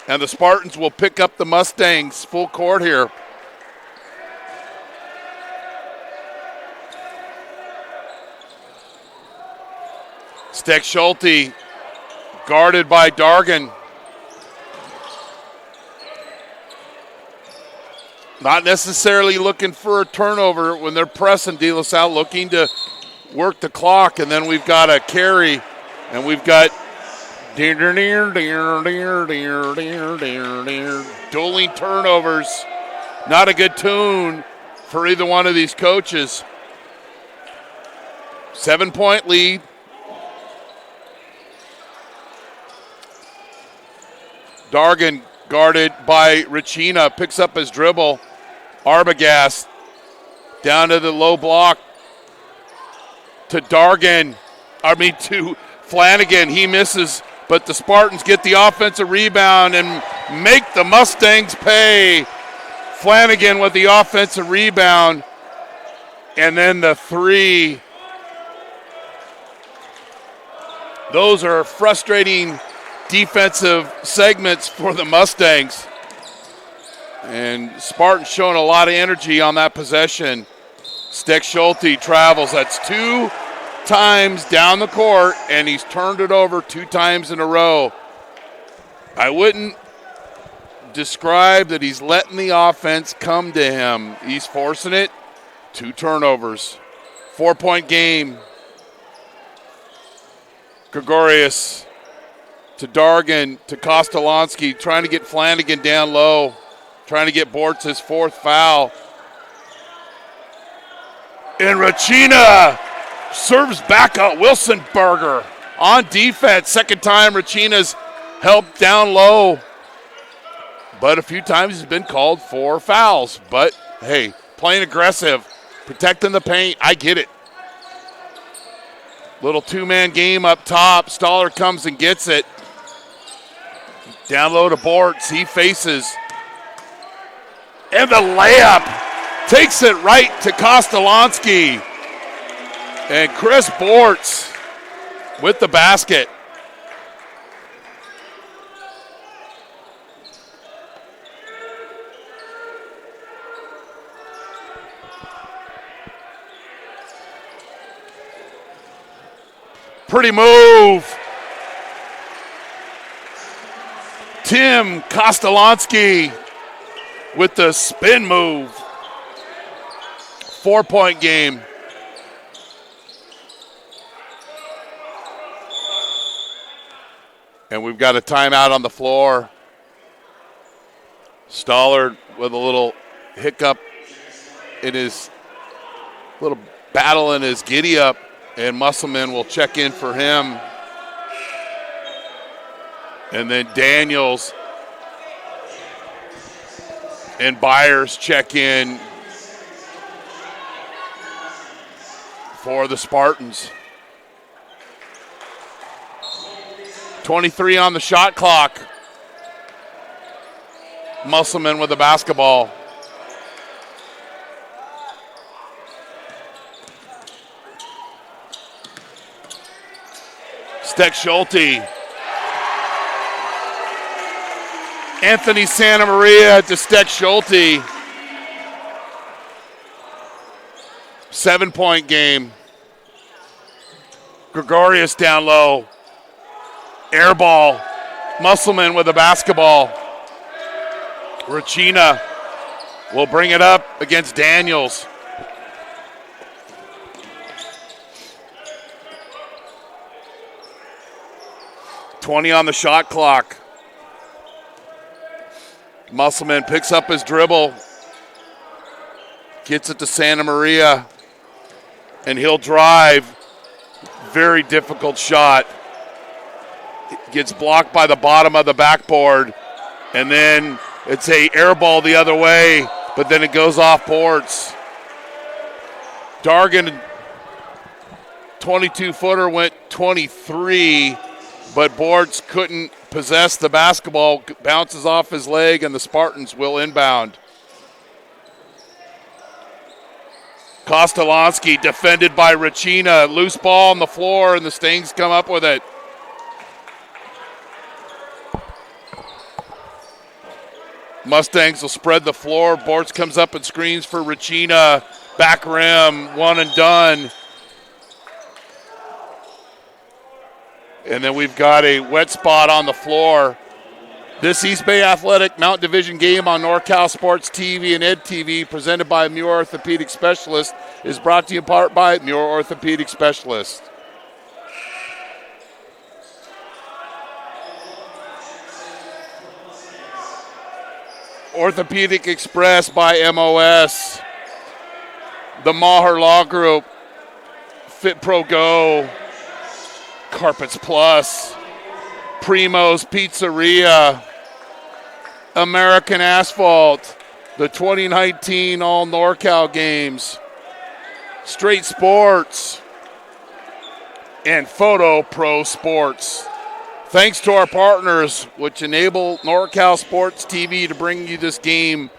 And the Spartans will pick up the Mustangs full court here. Steck Schulte guarded by Dargan. Not necessarily looking for a turnover when they're pressing. De La Salle looking to work the clock, and then we've got a carry, and we've got dueling turnovers. Not a good tune for either one of these coaches. 7-point lead. Dargan guarded by Racina, picks up his dribble. Arbogast down to the low block to to Flanagan. He misses, but the Spartans get the offensive rebound and make the Mustangs pay. Flanagan with the offensive rebound, and then the 3. Those are frustrating defensive segments for the Mustangs. And Spartans showing a lot of energy on that possession. Steck Schulte travels. That's 2 times down the court, and he's turned it over 2 times in a row. I wouldn't describe that he's letting the offense come to him. He's forcing it. 2 turnovers. 4-point game. Gregorius to Dargan to Kostolansky, trying to get Flanagan down low. Trying to get Bortz his 4th foul. And Racina serves back out Wilsonberger on defense. Second time Racina's helped down low. But a few times he's been called for fouls. But, hey, playing aggressive, protecting the paint, I get it. Little 2-man game up top. Stoller comes and gets it. Down low to Bortz. He faces. And the layup takes it right to Kostolansky. And Chris Bortz with the basket. Pretty move. Tim Kostolansky with the spin move. 4-point game. And we've got a timeout on the floor. Stollard with a little hiccup in his little battle in his giddy up, and Musselman will check in for him. And then Daniels and Byers check in for the Spartans. 23 on the shot clock. Musselman with the basketball. Steck Schulte. Anthony Santa Maria to Steck Schulte. 7-point game. Gregorius down low. Air ball. Musselman with the basketball. Regina will bring it up against Daniels. .20 on the shot clock. Musselman picks up his dribble, gets it to Santa Maria, and he'll drive. Very difficult shot. Gets blocked by the bottom of the backboard, and then it's a air ball the other way, but then it goes off boards. Dargan, 22-footer, went 23, but Boards couldn't possess the basketball, bounces off his leg, and the Spartans will inbound. Kostolansky defended by Regina. Loose ball on the floor, and the Stings come up with it. Mustangs will spread the floor. Boards comes up and screens for Regina. Back rim, one and done. And then we've got a wet spot on the floor. This East Bay Athletic Mount Division game on NorCal Sports TV and Ed TV, presented by Muir Orthopedic Specialist, is brought to you in part by Muir Orthopedic Specialist. Orthopedic Express by MOS. The Maher Law Group. Fit Pro Go. Carpets Plus. Primo's Pizzeria. American Asphalt. The 2019 All NorCal Games. Straight Sports. And Photo Pro Sports. Thanks to our partners, which enable NorCal Sports TV to bring you this game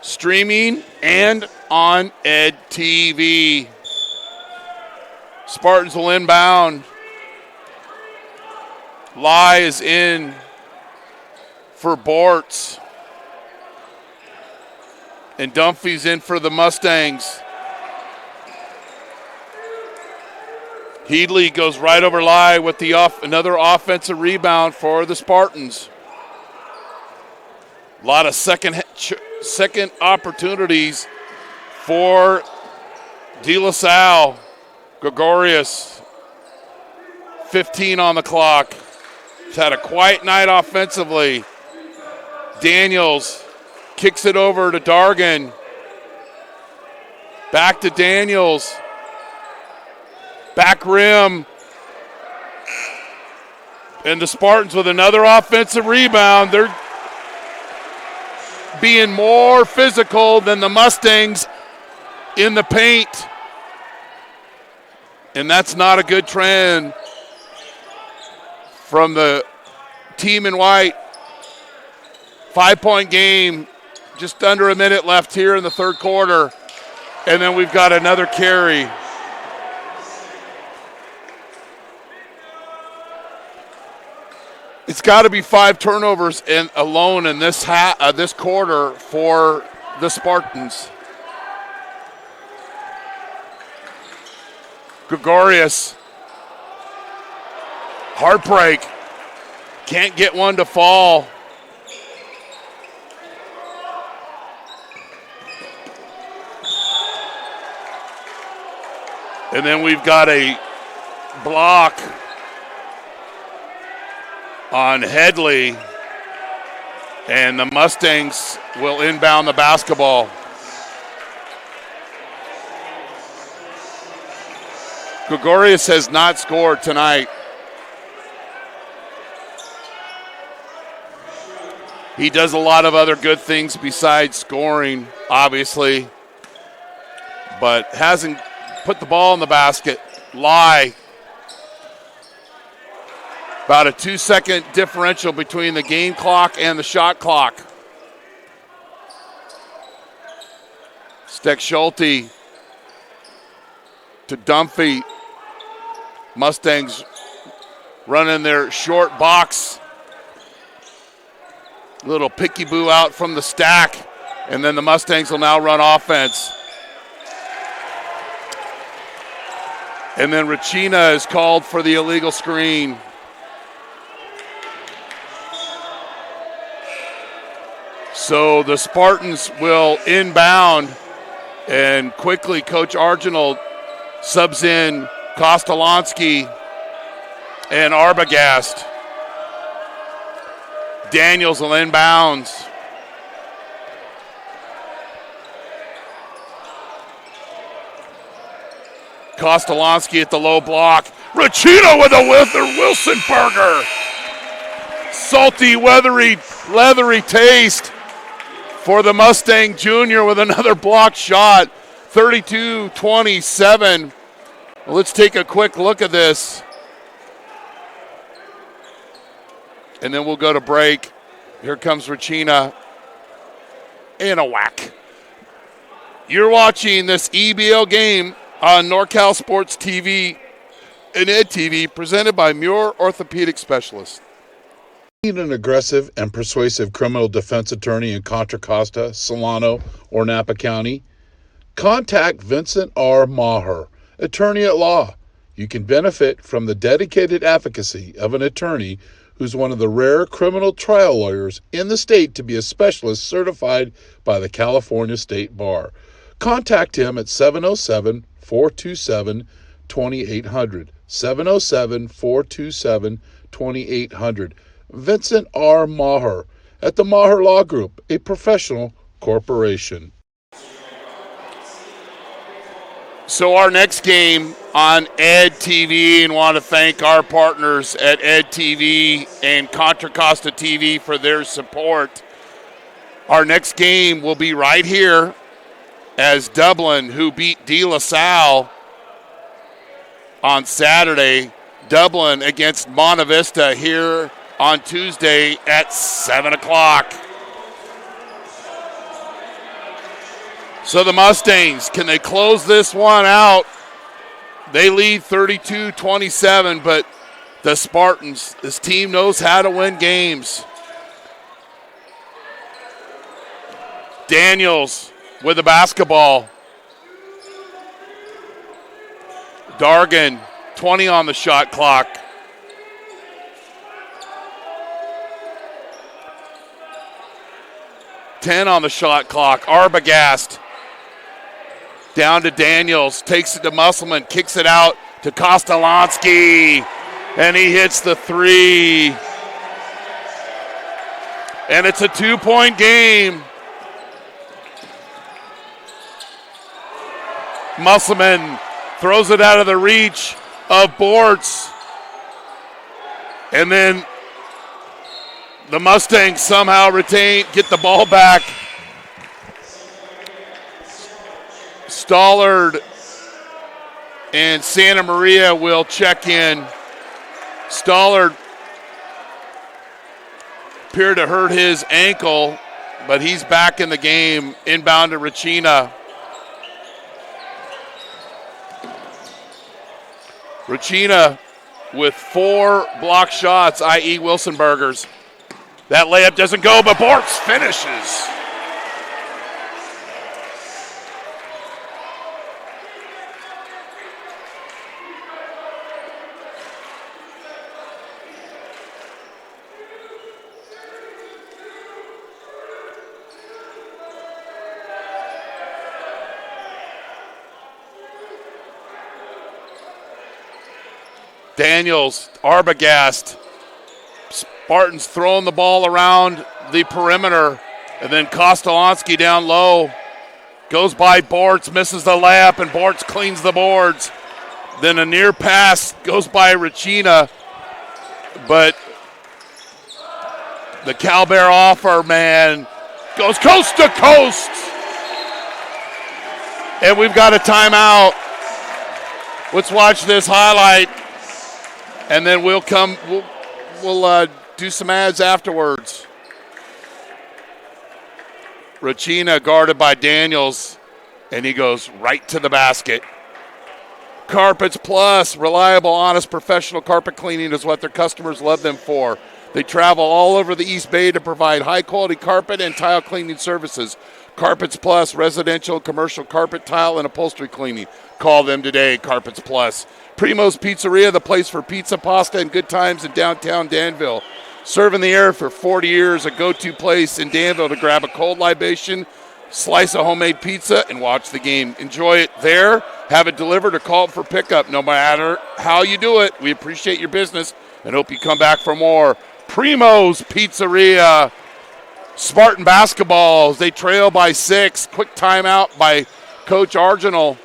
streaming and on Ed TV. Spartans will inbound. Lai is in for Bortz. And Dunphy's in for the Mustangs. Headley goes right over Lai with the another offensive rebound for the Spartans. A lot of second opportunities for De La Salle. Gregorius, 15 on the clock. He's had a quiet night offensively. Daniels kicks it over to Dargan. Back to Daniels. Back rim. And the Spartans with another offensive rebound. They're being more physical than the Mustangs in the paint. And that's not a good trend from the team in white. 5-point game. Just under a minute left here in the third quarter. And then we've got another carry. It's got to be 5 turnovers alone in this quarter for the Spartans. Gregorius. Heartbreak. Can't get one to fall. And then we've got a block on Headley, and the Mustangs will inbound the basketball. Gregorius has not scored tonight. He does a lot of other good things besides scoring, obviously, but hasn't put the ball in the basket. Lai. About a 2-second differential between the game clock and the shot clock. Steck Schulte to Dunphy. Mustangs running their short box. Little picky-boo out from the stack. And then the Mustangs will now run offense. And then Regina is called for the illegal screen. So the Spartans will inbound, and quickly Coach Arginold subs in Kostolansky and Arbogast. Daniels will inbounds. Kostolansky at the low block. Rachino with a Wilson burger. Salty, leathery taste for the Mustang Jr. with another block shot. 32-27. Let's take a quick look at this. And then we'll go to break. Here comes Rachina. And a whack. You're watching this EBL game on NorCal Sports TV and Ed TV, presented by Muir Orthopedic Specialists. Need an aggressive and persuasive criminal defense attorney in Contra Costa, Solano, or Napa County? Contact Vincent R. Maher, attorney at law. You can benefit from the dedicated advocacy of an attorney who's one of the rare criminal trial lawyers in the state to be a specialist certified by the California State Bar. Contact him at 707-427-2800. 707-427-2800. Vincent R. Maher at the Maher Law Group, a professional corporation. So our next game on Ed TV, and want to thank our partners at Ed TV and Contra Costa TV for their support. Our next game will be right here as Dublin, who beat De La Salle on Saturday. Dublin against Monte Vista here on Tuesday at 7 o'clock. So the Mustangs, can they close this one out? They lead 32-27, but the Spartans, this team knows how to win games. Daniels with the basketball. Dargan, 20 on the shot clock. $10 on the shot clock. Arbogast down to Daniels, takes it to Musselman, kicks it out to Kostolansky, and he hits the three. And it's a 2-point game. Musselman throws it out of the reach of Bortz. And then the Mustangs somehow get the ball back. Stollard and Santa Maria will check in. Stollard appeared to hurt his ankle, but he's back in the game. Inbound to Rachina. Rachina with 4 block shots, i.e. Wilson burgers. That layup doesn't go, but Bortz finishes. Daniels, Arbogast. Spartans throwing the ball around the perimeter, and then Kostolansky down low. Goes by Bortz, misses the layup, and Bortz cleans the boards. Then a near pass goes by Rachina, but the Calbear offer man goes coast to coast. And we've got a timeout. Let's watch this highlight, and then we'll do some ads afterwards. Rachina guarded by Daniels, and he goes right to the basket. Carpets Plus, reliable, honest, professional carpet cleaning is what their customers love them for. They travel all over the East Bay to provide high-quality carpet and tile cleaning services. Carpets Plus, residential, commercial carpet, tile, and upholstery cleaning. Call them today, Carpets Plus. Primo's Pizzeria, the place for pizza, pasta, and good times in downtown Danville. Serving the air for 40 years, a go-to place in Danville to grab a cold libation, slice of homemade pizza, and watch the game. Enjoy it there, have it delivered, or call it for pickup. No matter how you do it, we appreciate your business and hope you come back for more. Primo's Pizzeria. Spartan basketball, they trail by 6. Quick timeout by Coach Arginal.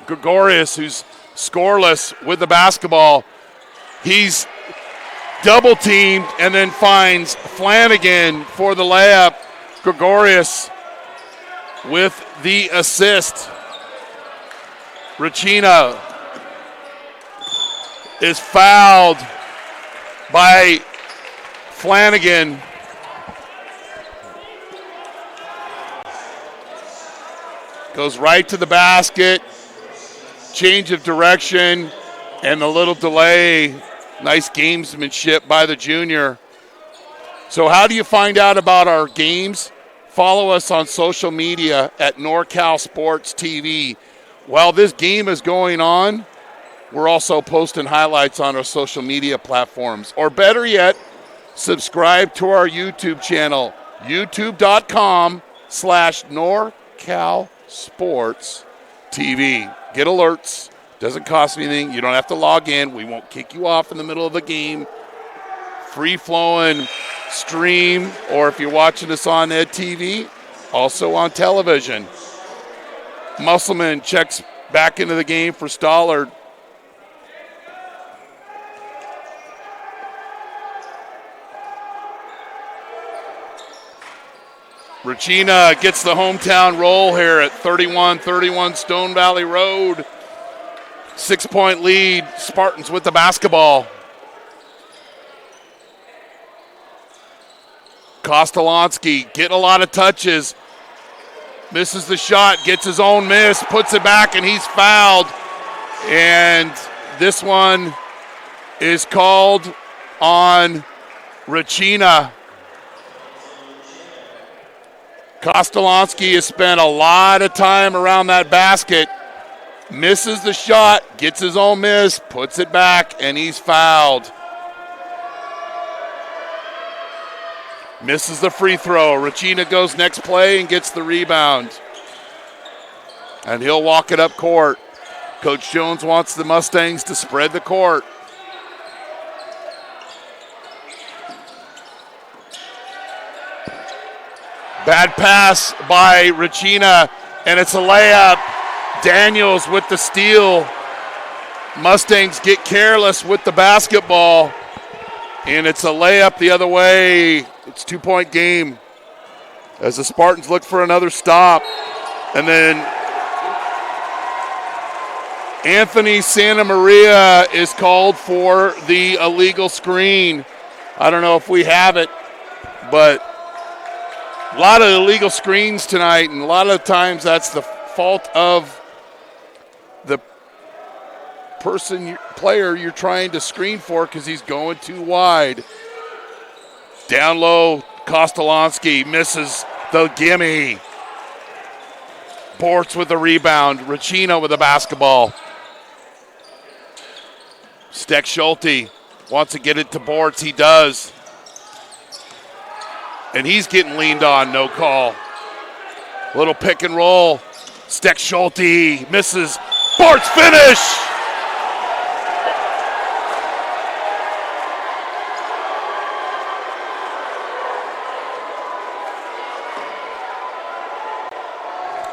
Gregorius, who's scoreless with the basketball. He's double teamed and then finds Flanagan for the layup. Gregorius with the assist. Regina is fouled by Flanagan. Goes right to the basket. Change of direction and a little delay. Nice gamesmanship by the junior. So how do you find out about our games? Follow us on social media at NorCal Sports TV. While this game is going on, we're also posting highlights on our social media platforms. Or better yet, subscribe to our YouTube channel, youtube.com/NorCal Sports TV. Get alerts. Doesn't cost anything. You don't have to log in. We won't kick you off in the middle of the game. Free-flowing stream, or if you're watching us on Ed TV, also on television. Musselman checks back into the game for Stollard. Regina gets the hometown roll here at 31-31 Stone Valley Road. 6-point lead. Spartans with the basketball. Kostolansky getting a lot of touches. Misses the shot, gets his own miss, puts it back, and he's fouled. And this one is called on Regina. Kostolansky has spent a lot of time around that basket. Misses the shot, gets his own miss, puts it back, and he's fouled. Misses the free throw. Regina goes next play and gets the rebound. And he'll walk it up court. Coach Jones wants the Mustangs to spread the court. Bad pass by Regina, and it's a layup. Daniels with the steal. Mustangs get careless with the basketball, and it's a layup the other way. It's a 2-point game as the Spartans look for another stop. And then Anthony Santa Maria is called for the illegal screen. I don't know if we have it, but a lot of illegal screens tonight, and a lot of times that's the fault of the player you're trying to screen for because he's going too wide. Down low, Kostolansky misses the gimme. Bortz with the rebound. Regina with the basketball. Steck Schulte wants to get it to Bortz. He does. And he's getting leaned on, no call. Little pick and roll. Steck Schulte misses. Bortz finish!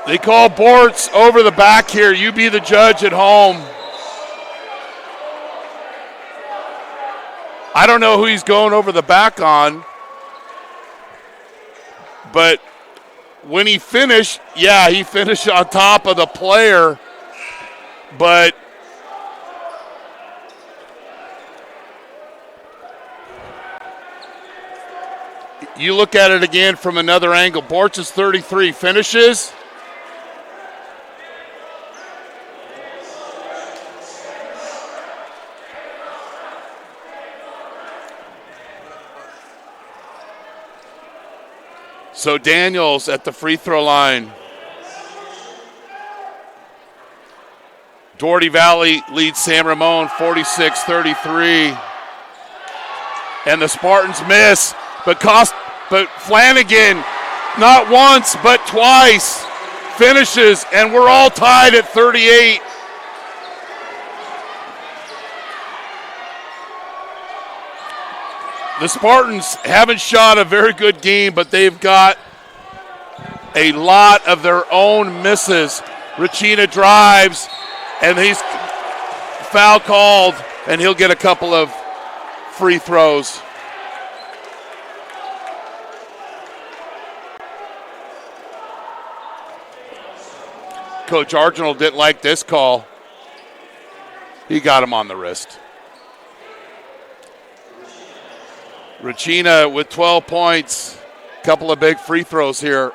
They call Bortz over the back here. You be the judge at home. I don't know who he's going over the back on. But when he finished, he finished on top of the player. But you look at it again from another angle. Bortz is 33, finishes. So Daniels at the free throw line. Doherty Valley leads San Ramon 46-33. And the Spartans miss, but Flanagan, not once, but twice, finishes, and we're all tied at 38. The Spartans haven't shot a very good game, but they've got a lot of their own misses. Regina drives, and he's foul called, and he'll get a couple of free throws. Coach Arginal didn't like this call. He got him on the wrist. Regina with 12 points. Couple of big free throws here.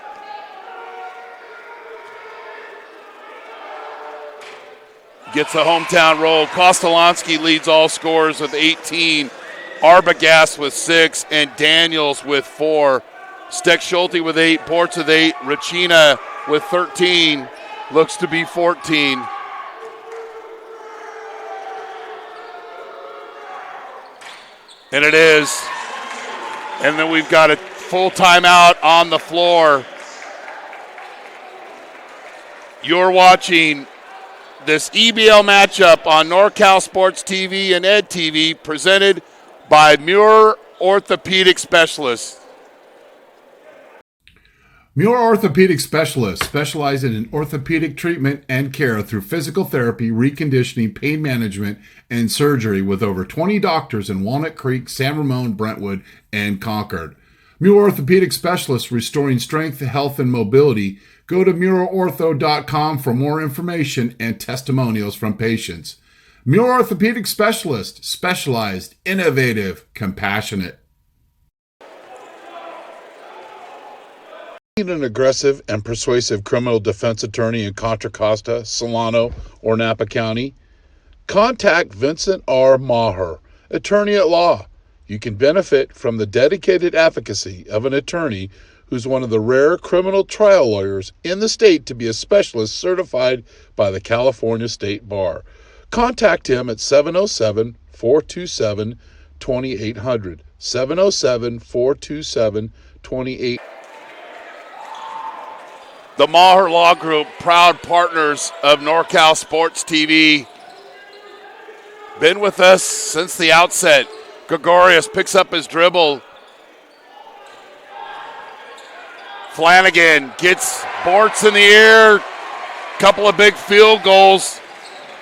Gets the hometown roll. Kostolansky leads all scorers with 18. Arbogast with 6. And Daniels with 4. Steck Schulte with 8. Ports with 8. Regina with 13. Looks to be 14. And it is. And then we've got a full timeout on the floor. You're watching this EBL matchup on NorCal Sports TV and Ed TV, presented by Muir Orthopedic Specialists. Muir Orthopedic Specialists specialize in orthopedic treatment and care through physical therapy, reconditioning, pain management, and surgery with over 20 doctors in Walnut Creek, San Ramon, Brentwood, and Concord. Muir Orthopedic Specialists, restoring strength, health, and mobility. Go to MuirOrtho.com for more information and testimonials from patients. Muir Orthopedic Specialist, specialized, innovative, compassionate. Need an aggressive and persuasive criminal defense attorney in Contra Costa, Solano, or Napa County? Contact Vincent R. Maher, attorney at law. You can benefit from the dedicated advocacy of an attorney who's one of the rare criminal trial lawyers in the state to be a specialist certified by the California State Bar. Contact him at 707-427-2800. 707-427-2800. The Maher Law Group, proud partners of NorCal Sports TV. Been with us since the outset. Gregorius picks up his dribble. Flanagan gets Bortz in the air. Couple of big field goals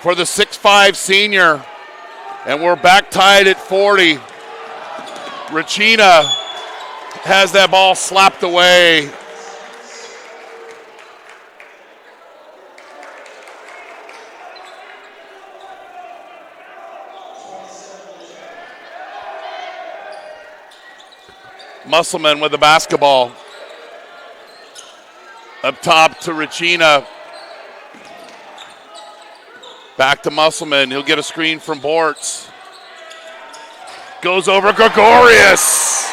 for the 6'5 senior. And we're back tied at 40. Regina has that ball slapped away. Musselman with the basketball. Up top to Regina. Back to Musselman. He'll get a screen from Bortz. Goes over Gregorius.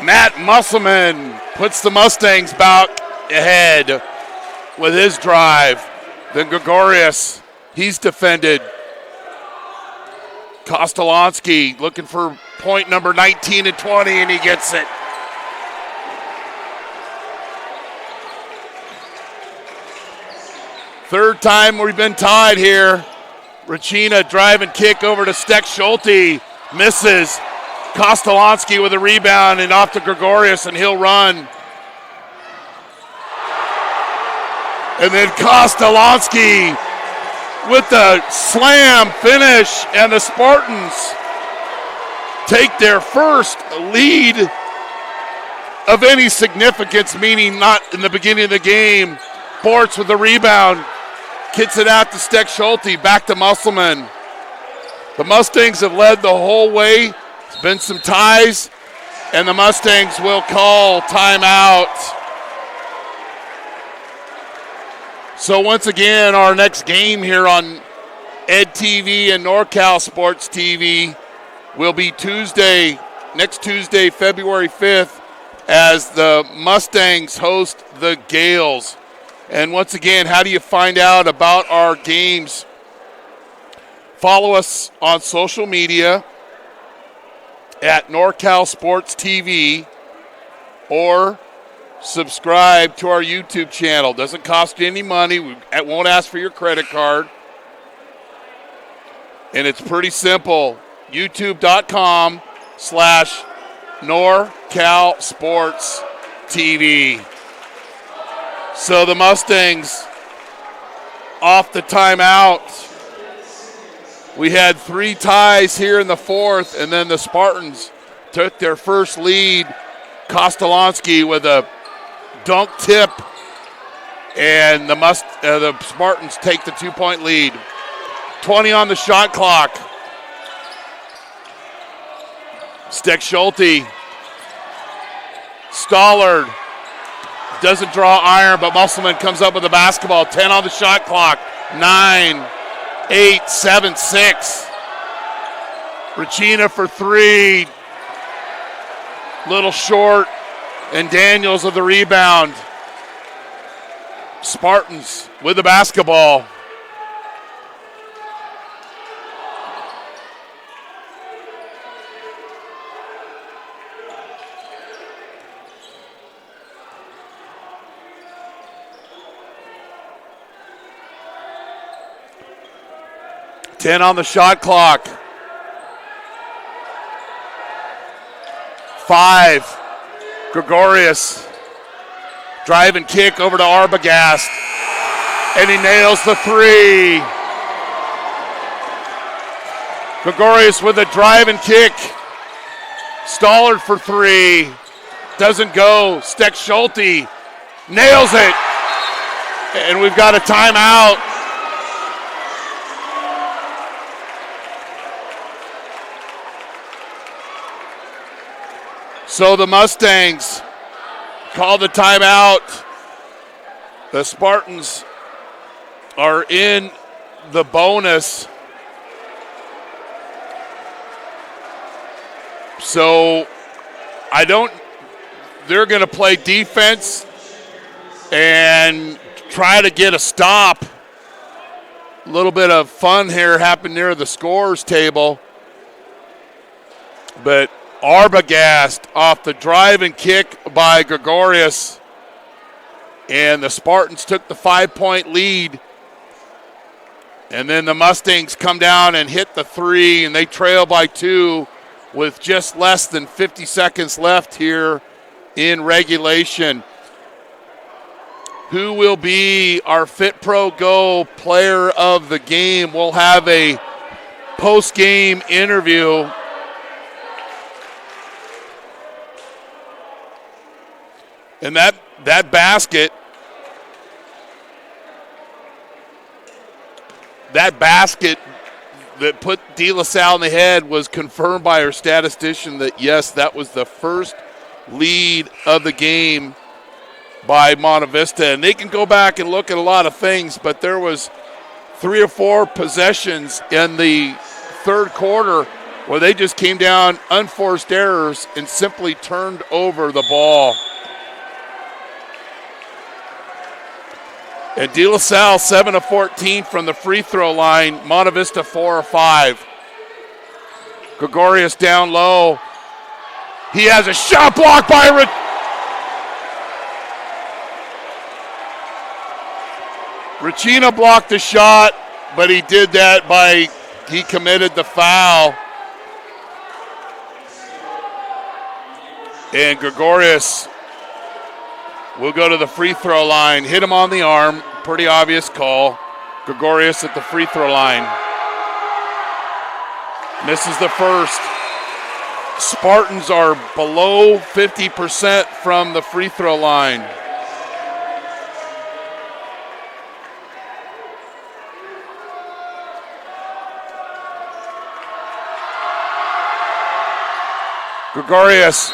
Matt Musselman puts the Mustangs back ahead with his drive. Then Gregorius, he's defended. Kostolansky looking for point number 19 and 20, and he gets it. Third time we've been tied here. Regina drive and kick over to Steck Schulte. Misses. Kostolansky with a rebound and off to Gregorius, and he'll run. And then Kostolansky with the slam finish, and the Spartans take their first lead of any significance, meaning not in the beginning of the game. Bortz with the rebound, kicks it out to Steck Schulte, back to Musselman. The Mustangs have led the whole way. There's been some ties, and the Mustangs will call timeout. So once again, our next game here on Ed TV and NorCal Sports TV will be next Tuesday, February 5th, as the Mustangs host the Gales. And once again, how do you find out about our games? Follow us on social media at NorCal Sports TV or subscribe to our YouTube channel. Doesn't cost you any money. It won't ask for your credit card. And it's pretty simple. YouTube.com/NorCal Sports TV. So the Mustangs off the timeout. We had 3 ties here in the fourth, and then the Spartans took their first lead. Kostolonsky with a dunk tip, and the Spartans take the 2-point lead. 20 on the shot clock. Steck Schulte. Stollard doesn't draw iron, but Musselman comes up with the basketball. 10 on the shot clock. 9, 8, 7, 6. Regina for 3. Little short, and Daniels with the rebound. Spartans with the basketball. Ten on the shot clock. 5. Gregorius. Drive and kick over to Arbogast. And he nails the 3. Gregorius with a drive and kick. Stollard for 3. Doesn't go. Steck Schulte nails it. And we've got a timeout. So the Mustangs call the timeout. The Spartans are in the bonus. So they're going to play defense and try to get a stop. A little bit of fun here happened near the scorers table. But Arbogast off the drive and kick by Gregorius. And the Spartans took the 5-point lead. And then the Mustangs come down and hit the 3, and they trail by 2 with just less than 50 seconds left here in regulation. Who will be our Fit Pro Go player of the game? We'll have a post-game interview. And that basket that put De La Salle in the head was confirmed by our statistician that, yes, that was the first lead of the game by Monte Vista. And they can go back and look at a lot of things, but there was 3 or 4 possessions in the third quarter where they just came down unforced errors and simply turned over the ball. And De La Salle 7 of 14 from the free throw line. Monte Vista 4 of 5. Gregorius down low. He has a shot blocked by Regina blocked the shot, but he did that he committed the foul. And Gregorius will go to the free throw line. Hit him on the arm. Pretty obvious call. Gregorius at the free throw line. Misses the first. Spartans are below 50% from the free throw line. Gregorius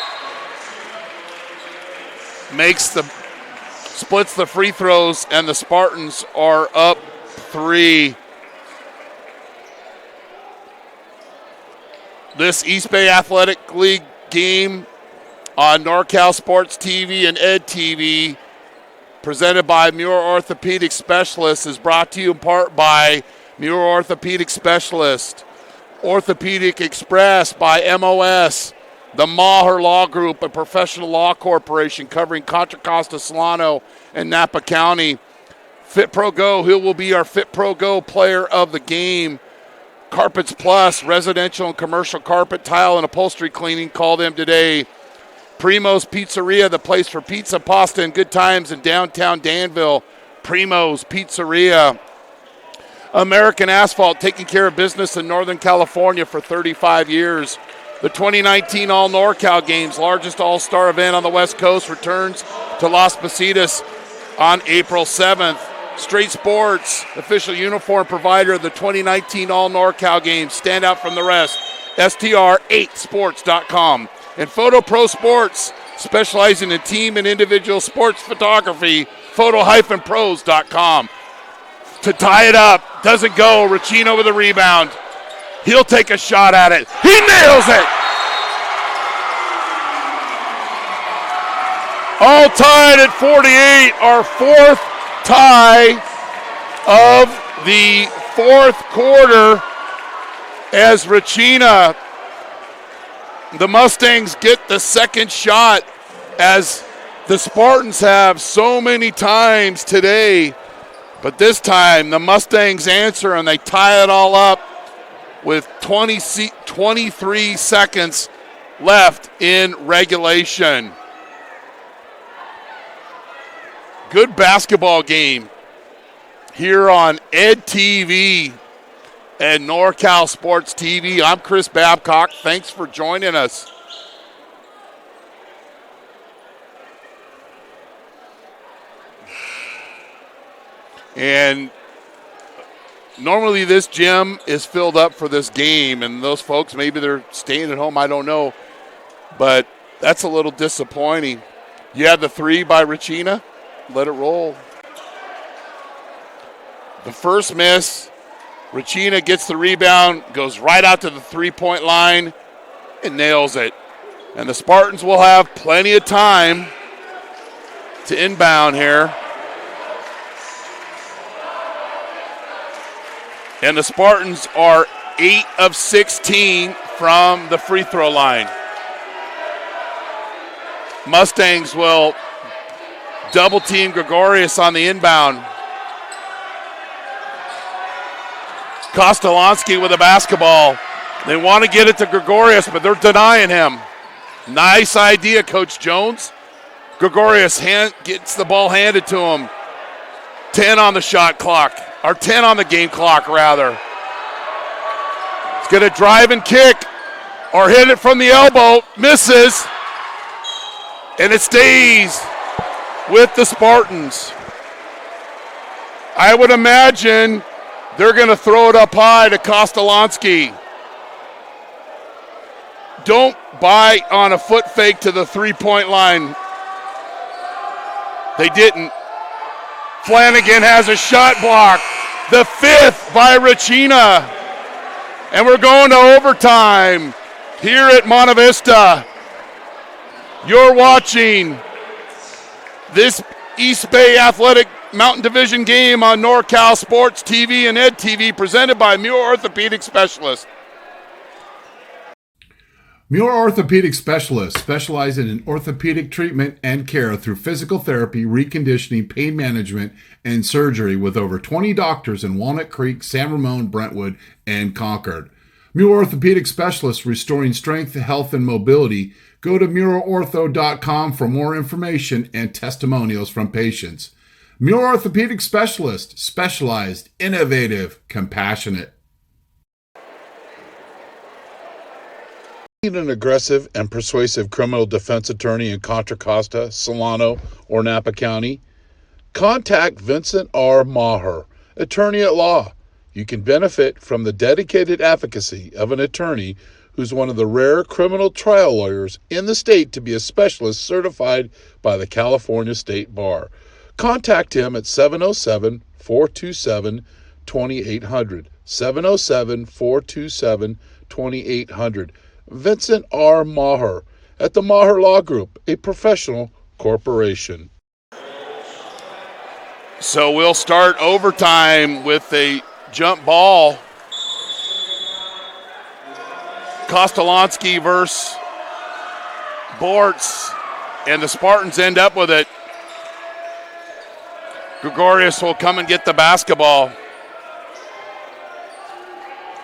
splits the free throws, and the Spartans are up 3. This East Bay Athletic League game on NorCal Sports TV and Ed TV, presented by Muir Orthopedic Specialists, is brought to you in part by Muir Orthopedic Specialist, Orthopedic Express by MOS, the Maher Law Group, a professional law corporation covering Contra Costa, Solano, and Napa County. Fit Pro Go, who will be our Fit Pro Go player of the game. Carpets Plus, residential and commercial carpet, tile, and upholstery cleaning. Call them today. Primo's Pizzeria, the place for pizza, pasta, and good times in downtown Danville. Primo's Pizzeria. American Asphalt, taking care of business in Northern California for 35 years. The 2019 All NorCal Games, largest all-star event on the West Coast, returns to Las Positas on April 7th. Straight Sports, official uniform provider of the 2019 All NorCal Games. Stand out from the rest. STR8sports.com. And Photo Pro Sports, specializing in team and individual sports photography, photo-pros.com. To tie it up, doesn't go. Racino with a rebound. He'll take a shot at it. He nails it! All tied at 48, our fourth tie of the fourth quarter as Racina, the Mustangs, get the second shot, as the Spartans have so many times today. But this time, the Mustangs answer, and they tie it all up with 23 seconds left in regulation. Good basketball game here on Ed TV and NorCal Sports TV. I'm Chris Babcock. Thanks for joining us. And normally this gym is filled up for this game, and those folks, maybe they're staying at home, I don't know. But that's a little disappointing. You had the three by Racina. Let it roll. The first miss. Racina gets the rebound, goes right out to the three-point line, and nails it. And the Spartans will have plenty of time to inbound here. And the Spartans are 8 of 16 from the free throw line. Mustangs will double team Gregorius on the inbound. Kostolansky with a basketball. They want to get it to Gregorius, but they're denying him. Nice idea, Coach Jones. Gregorius gets the ball handed to him. 10 on the shot clock. Or 10 on the game clock, rather. He's going to drive and kick or hit it from the elbow. Misses. And it stays with the Spartans. I would imagine they're going to throw it up high to Kostolansky. Don't buy on a foot fake to the three-point line. They didn't. Flanagan has a shot block. The fifth by Racina. And we're going to overtime here at Monte Vista. You're watching this East Bay Athletic Mountain Division game on NorCal Sports TV and Ed TV, presented by Muir Orthopedic Specialist. Muir Orthopedic Specialists specialize in orthopedic treatment and care through physical therapy, reconditioning, pain management, and surgery with over 20 doctors in Walnut Creek, San Ramon, Brentwood, and Concord. Muir Orthopedic Specialists, restoring strength, health, and mobility. Go to MuirOrtho.com for more information and testimonials from patients. Muir Orthopedic Specialist, specialized, innovative, compassionate. Need an aggressive and persuasive criminal defense attorney in Contra Costa, Solano, or Napa County? Contact Vincent R. Maher, attorney at law. You can benefit from the dedicated advocacy of an attorney who's one of the rare criminal trial lawyers in the state to be a specialist certified by the California State Bar. Contact him at 707-427-2800. 707-427-2800. Vincent R. Maher at the Maher Law Group, a professional corporation. So we'll start overtime with a jump ball. Kostolansky versus Bortz, and the Spartans end up with it. Gregorius will come and get the basketball.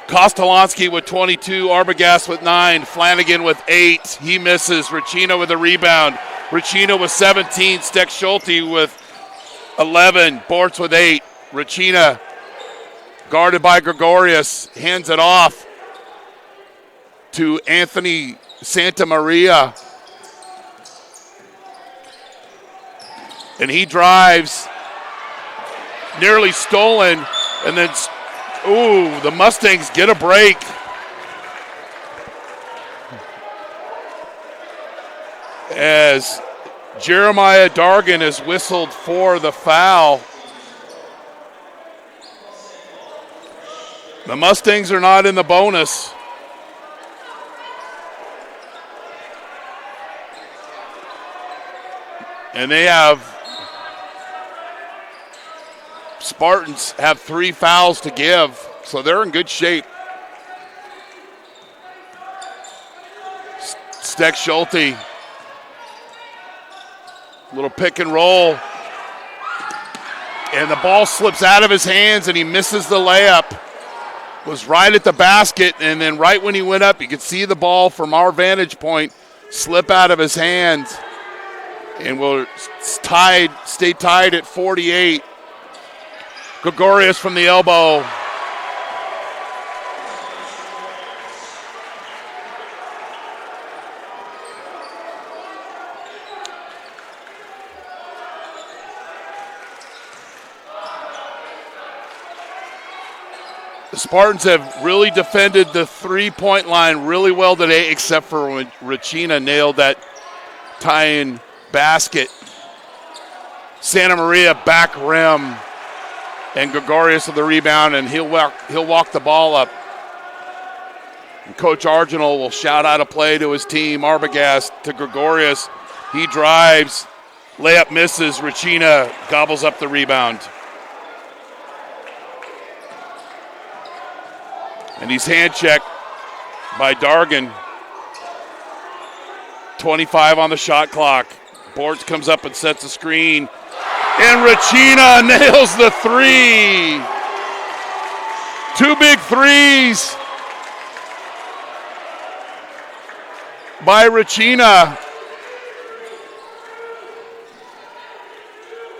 Kostolansky with 22, Arbogast with 9, Flanagan with 8. He misses. Racina with a rebound. Racina with 17, Steck Schulte with 11, Bortz with 8. Racina guarded by Gregorius, hands it off to Anthony Santamaria. And he drives, nearly stolen, and then, the Mustangs get a break. As Jeremiah Dargan is whistled for the foul. The Mustangs are not in the bonus. And Spartans have 3 fouls to give, so they're in good shape. Steck Schulte. Little pick and roll. And the ball slips out of his hands and he misses the layup. Was right at the basket, and then right when he went up, you could see the ball from our vantage point slip out of his hands. And we'll stay tied at 48. Gregorius from the elbow. The Spartans have really defended the three-point line really well today, except for when Racina nailed that tie-in basket. Santa Maria back rim, and Gregorius with the rebound, and he'll walk the ball up. And Coach Arginal will shout out a play to his team. Arbogast to Gregorius. He drives, layup misses. Racina gobbles up the rebound. And he's hand-checked by Dargan. 25 on the shot clock. Bortz comes up and sets a screen. And Racina nails the 3. 2 big threes by Racina.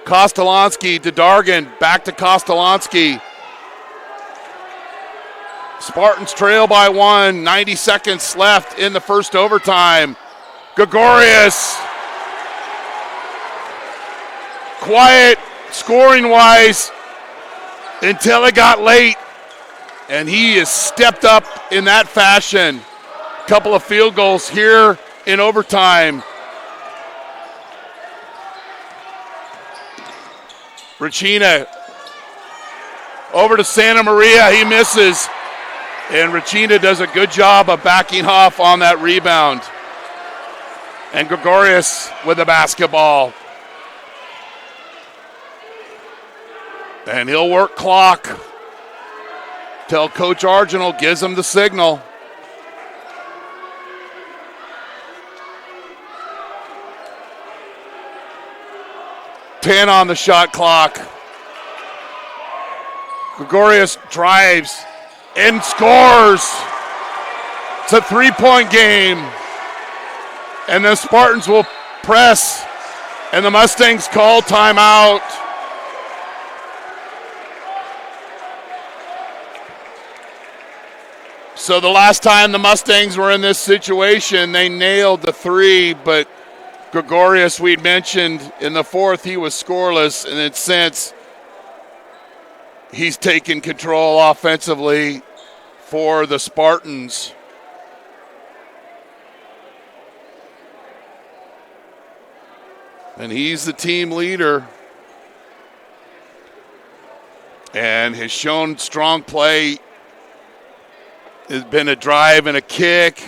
Kostolansky to Dargan. Back to Kostolansky. Spartans trail by 1. 90 seconds left in the first overtime. Gregorius. Quiet, scoring-wise, until it got late. And he has stepped up in that fashion. Couple of field goals here in overtime. Racina over to Santa Maria. He misses. And Racina does a good job of backing off on that rebound. And Gregorius with the basketball. And he'll work clock till Coach Arginal gives him the signal. Ten on the shot clock. Gregorius drives and scores. It's a 3-point game. And the Spartans will press. And the Mustangs call timeout. So the last time the Mustangs were in this situation, they nailed the 3, but Gregorius, we'd mentioned in the fourth, he was scoreless, and then since he's taken control offensively for the Spartans. And he's the team leader and has shown strong play. There's been a drive and a kick,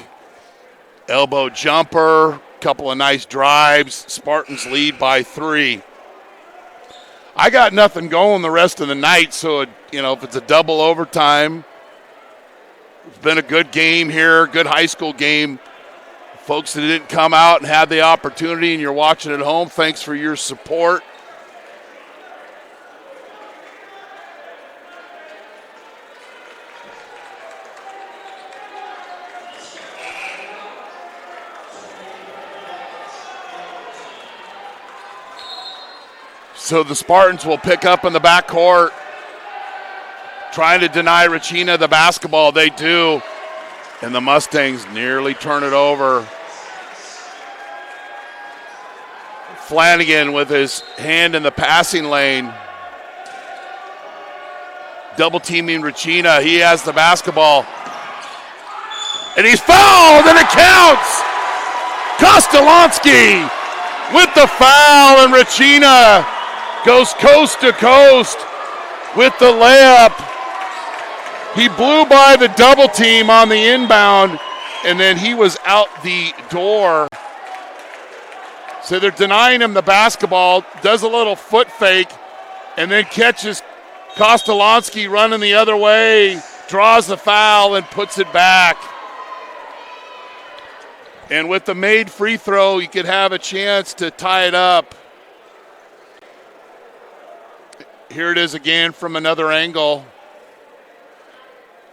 elbow jumper, couple of nice drives. Spartans lead by 3. I got nothing going the rest of the night, so, if it's a double overtime, it's been a good game here, good high school game. Folks that didn't come out and had the opportunity and you're watching at home, thanks for your support. So the Spartans will pick up in the backcourt, trying to deny Regina the basketball. They do, and the Mustangs nearly turn it over. Flanagan with his hand in the passing lane. Double teaming Regina. He has the basketball. And he's fouled, and it counts! Kostolonsky with the foul, and Regina goes coast to coast with the layup. He blew by the double team on the inbound, and then he was out the door. So they're denying him the basketball, does a little foot fake, and then catches Kostolonsky running the other way, draws the foul, and puts it back. And with the made free throw, you could have a chance to tie it up. Here it is again from another angle.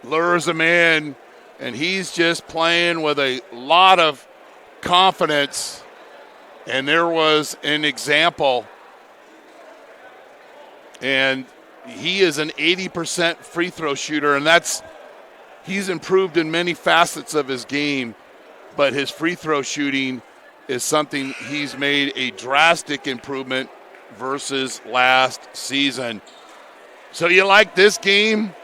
Lures him in, and he's just playing with a lot of confidence. And there was an example. And he is an 80% free throw shooter, and he's improved in many facets of his game. But his free throw shooting is something he's made a drastic improvement versus last season. So you like this game?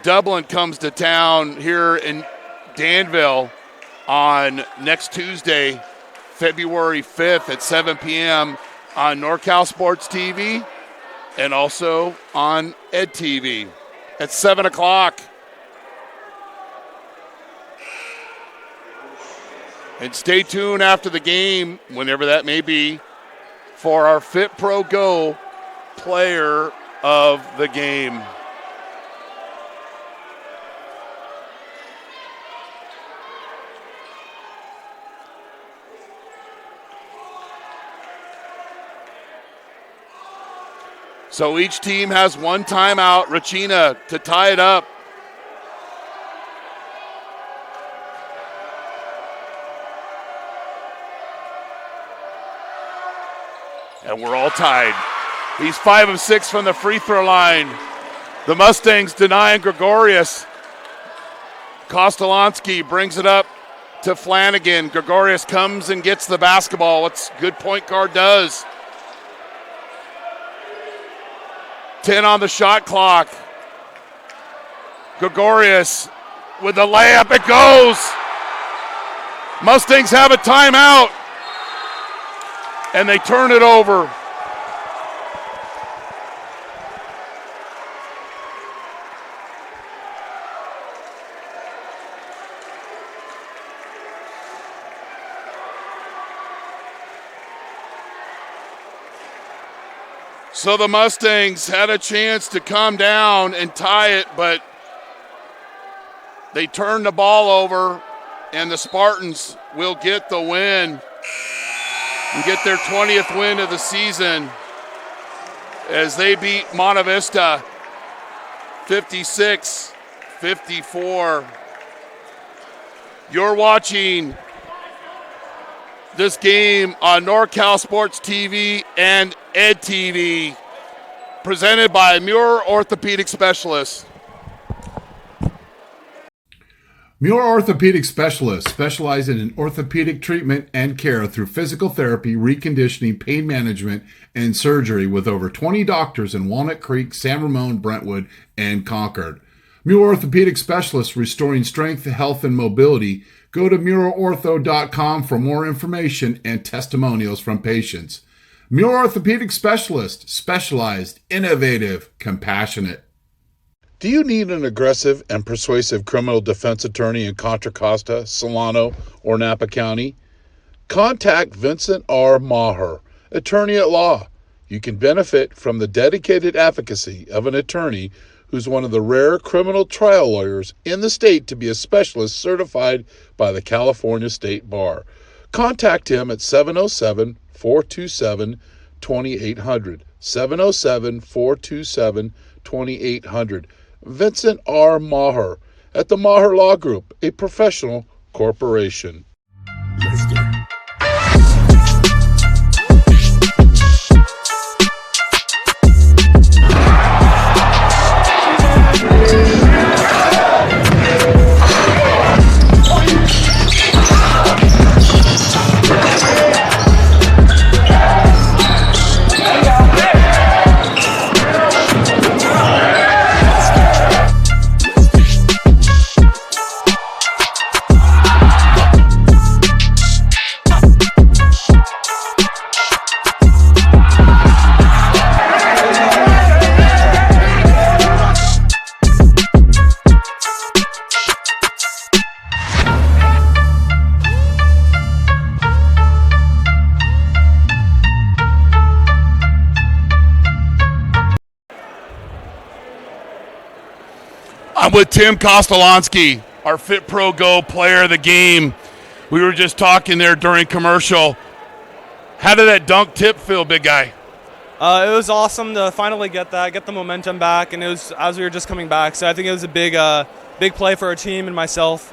Dublin comes to town here in Danville on next Tuesday, February 5th at 7 p.m. on NorCal Sports TV and also on Ed TV at 7 o'clock. And stay tuned after the game, whenever that may be, for our Fit Pro Go player of the game. So each team has one timeout. Regina to tie it up. And we're all tied. He's 5 of 6 from the free throw line. The Mustangs denying Gregorius. Kostolonsky brings it up to Flanagan. Gregorius comes and gets the basketball. What's good point guard does. 10 on the shot clock. Gregorius with the layup. It goes. Mustangs have a timeout. And they turn it over. So the Mustangs had a chance to come down and tie it, but they turned the ball over, and the Spartans will get the win and get their 20th win of the season as they beat Monte Vista 56-54. You're watching this game on NorCal Sports TV and Ed TV, presented by Muir Orthopedic Specialists. Muir Orthopedic Specialists specialize in orthopedic treatment and care through physical therapy, reconditioning, pain management, and surgery with over 20 doctors in Walnut Creek, San Ramon, Brentwood, and Concord. Muir Orthopedic Specialists, restoring strength, health, and mobility. Go to MuirOrtho.com for more information and testimonials from patients. Muir Orthopedic Specialist, specialized, innovative, compassionate. Do you need an aggressive and persuasive criminal defense attorney in Contra Costa, Solano, or Napa County? Contact Vincent R. Maher, attorney at law. You can benefit from the dedicated advocacy of an attorney who's one of the rare criminal trial lawyers in the state to be a specialist certified by the California State Bar. Contact him at 707-427-2800. 707-427-2800. Vincent R. Maher at the Maher Law Group, a professional corporation. I'm with Tim Kostolansky, our Fit Pro Go player of the game. We were just talking there during commercial. How did that dunk tip feel, big guy? It was awesome to finally get the momentum back, and it was as we were just coming back. So I think it was a big play for our team and myself.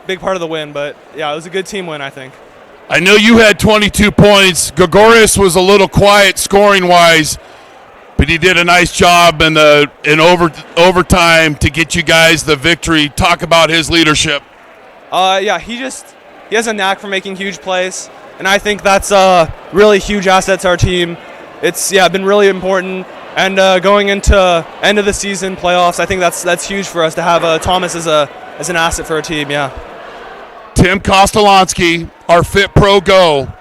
Big part of the win, but yeah, it was a good team win, I think. I know you had 22 points. Gregorius was a little quiet scoring-wise, but he did a nice job in overtime to get you guys the victory. Talk about his leadership. Yeah, he has a knack for making huge plays, and I think that's really huge asset to our team. It's been really important, and going into end of the season playoffs, I think that's huge for us to have Thomas as an asset for our team. Yeah. Tim Kostolansky, our Fit Pro Go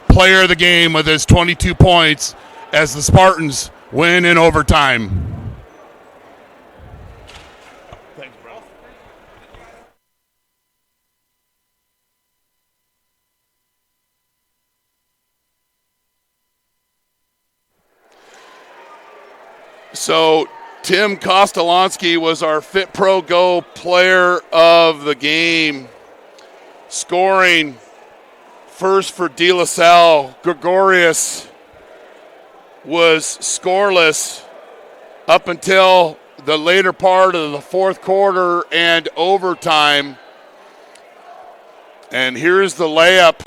player of the game, with his 22 points as the Spartans win in overtime. Thanks, bro. So Tim Kostolansky was our Fit Pro Go player of the game. Scoring first for De La Salle. Gregorius was scoreless up until the later part of the fourth quarter and overtime. And here's the layup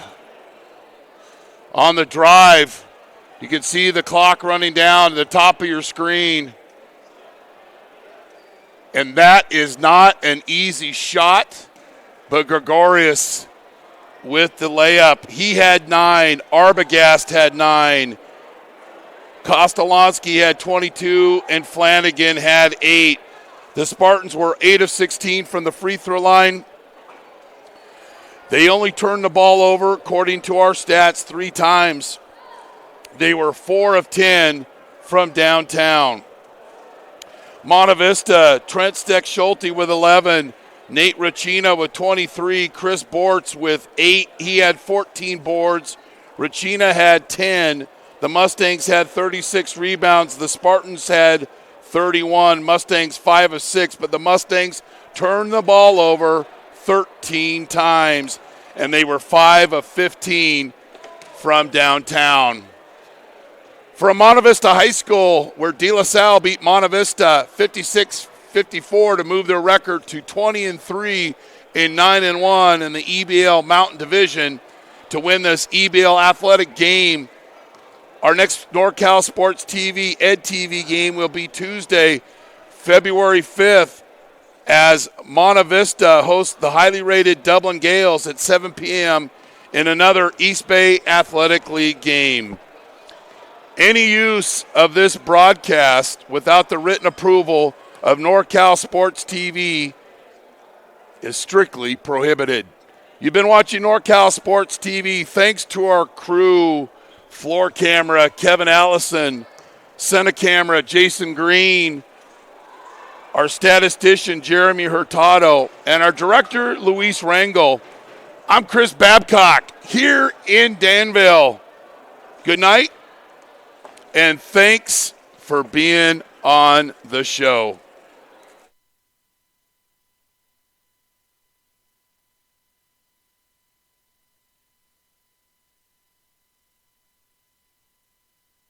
on the drive. You can see the clock running down at the top of your screen. And that is not an easy shot, but Gregorius with the layup. He had 9. Arbogast had 9. Kostolansky had 22, and Flanagan had 8. The Spartans were 8 of 16 from the free throw line. They only turned the ball over, according to our stats, 3 times. They were 4 of 10 from downtown. Monte Vista, Trent Steck-Schulte with 11. Nate Racina with 23. Chris Bortz with 8. He had 14 boards. Racina had 10. The Mustangs had 36 rebounds. The Spartans had 31. Mustangs 5 of 6, but the Mustangs turned the ball over 13 times, and they were 5 of 15 from downtown. From Monte Vista High School, where De La Salle beat Monte Vista 56-54 to move their record to 20-3 and 9-1 in the EBL Mountain Division to win this EBL athletic game. Our next NorCal Sports TV, EdTV game will be Tuesday, February 5th, as Monte Vista hosts the highly rated Dublin Gales at 7 p.m. in another East Bay Athletic League game. Any use of this broadcast without the written approval of NorCal Sports TV is strictly prohibited. You've been watching NorCal Sports TV. Thanks to our crew, floor camera, Kevin Allison, center camera, Jason Green, our statistician, Jeremy Hurtado, and our director, Luis Rangel. I'm Chris Babcock here in Danville. Good night and thanks for being on the show.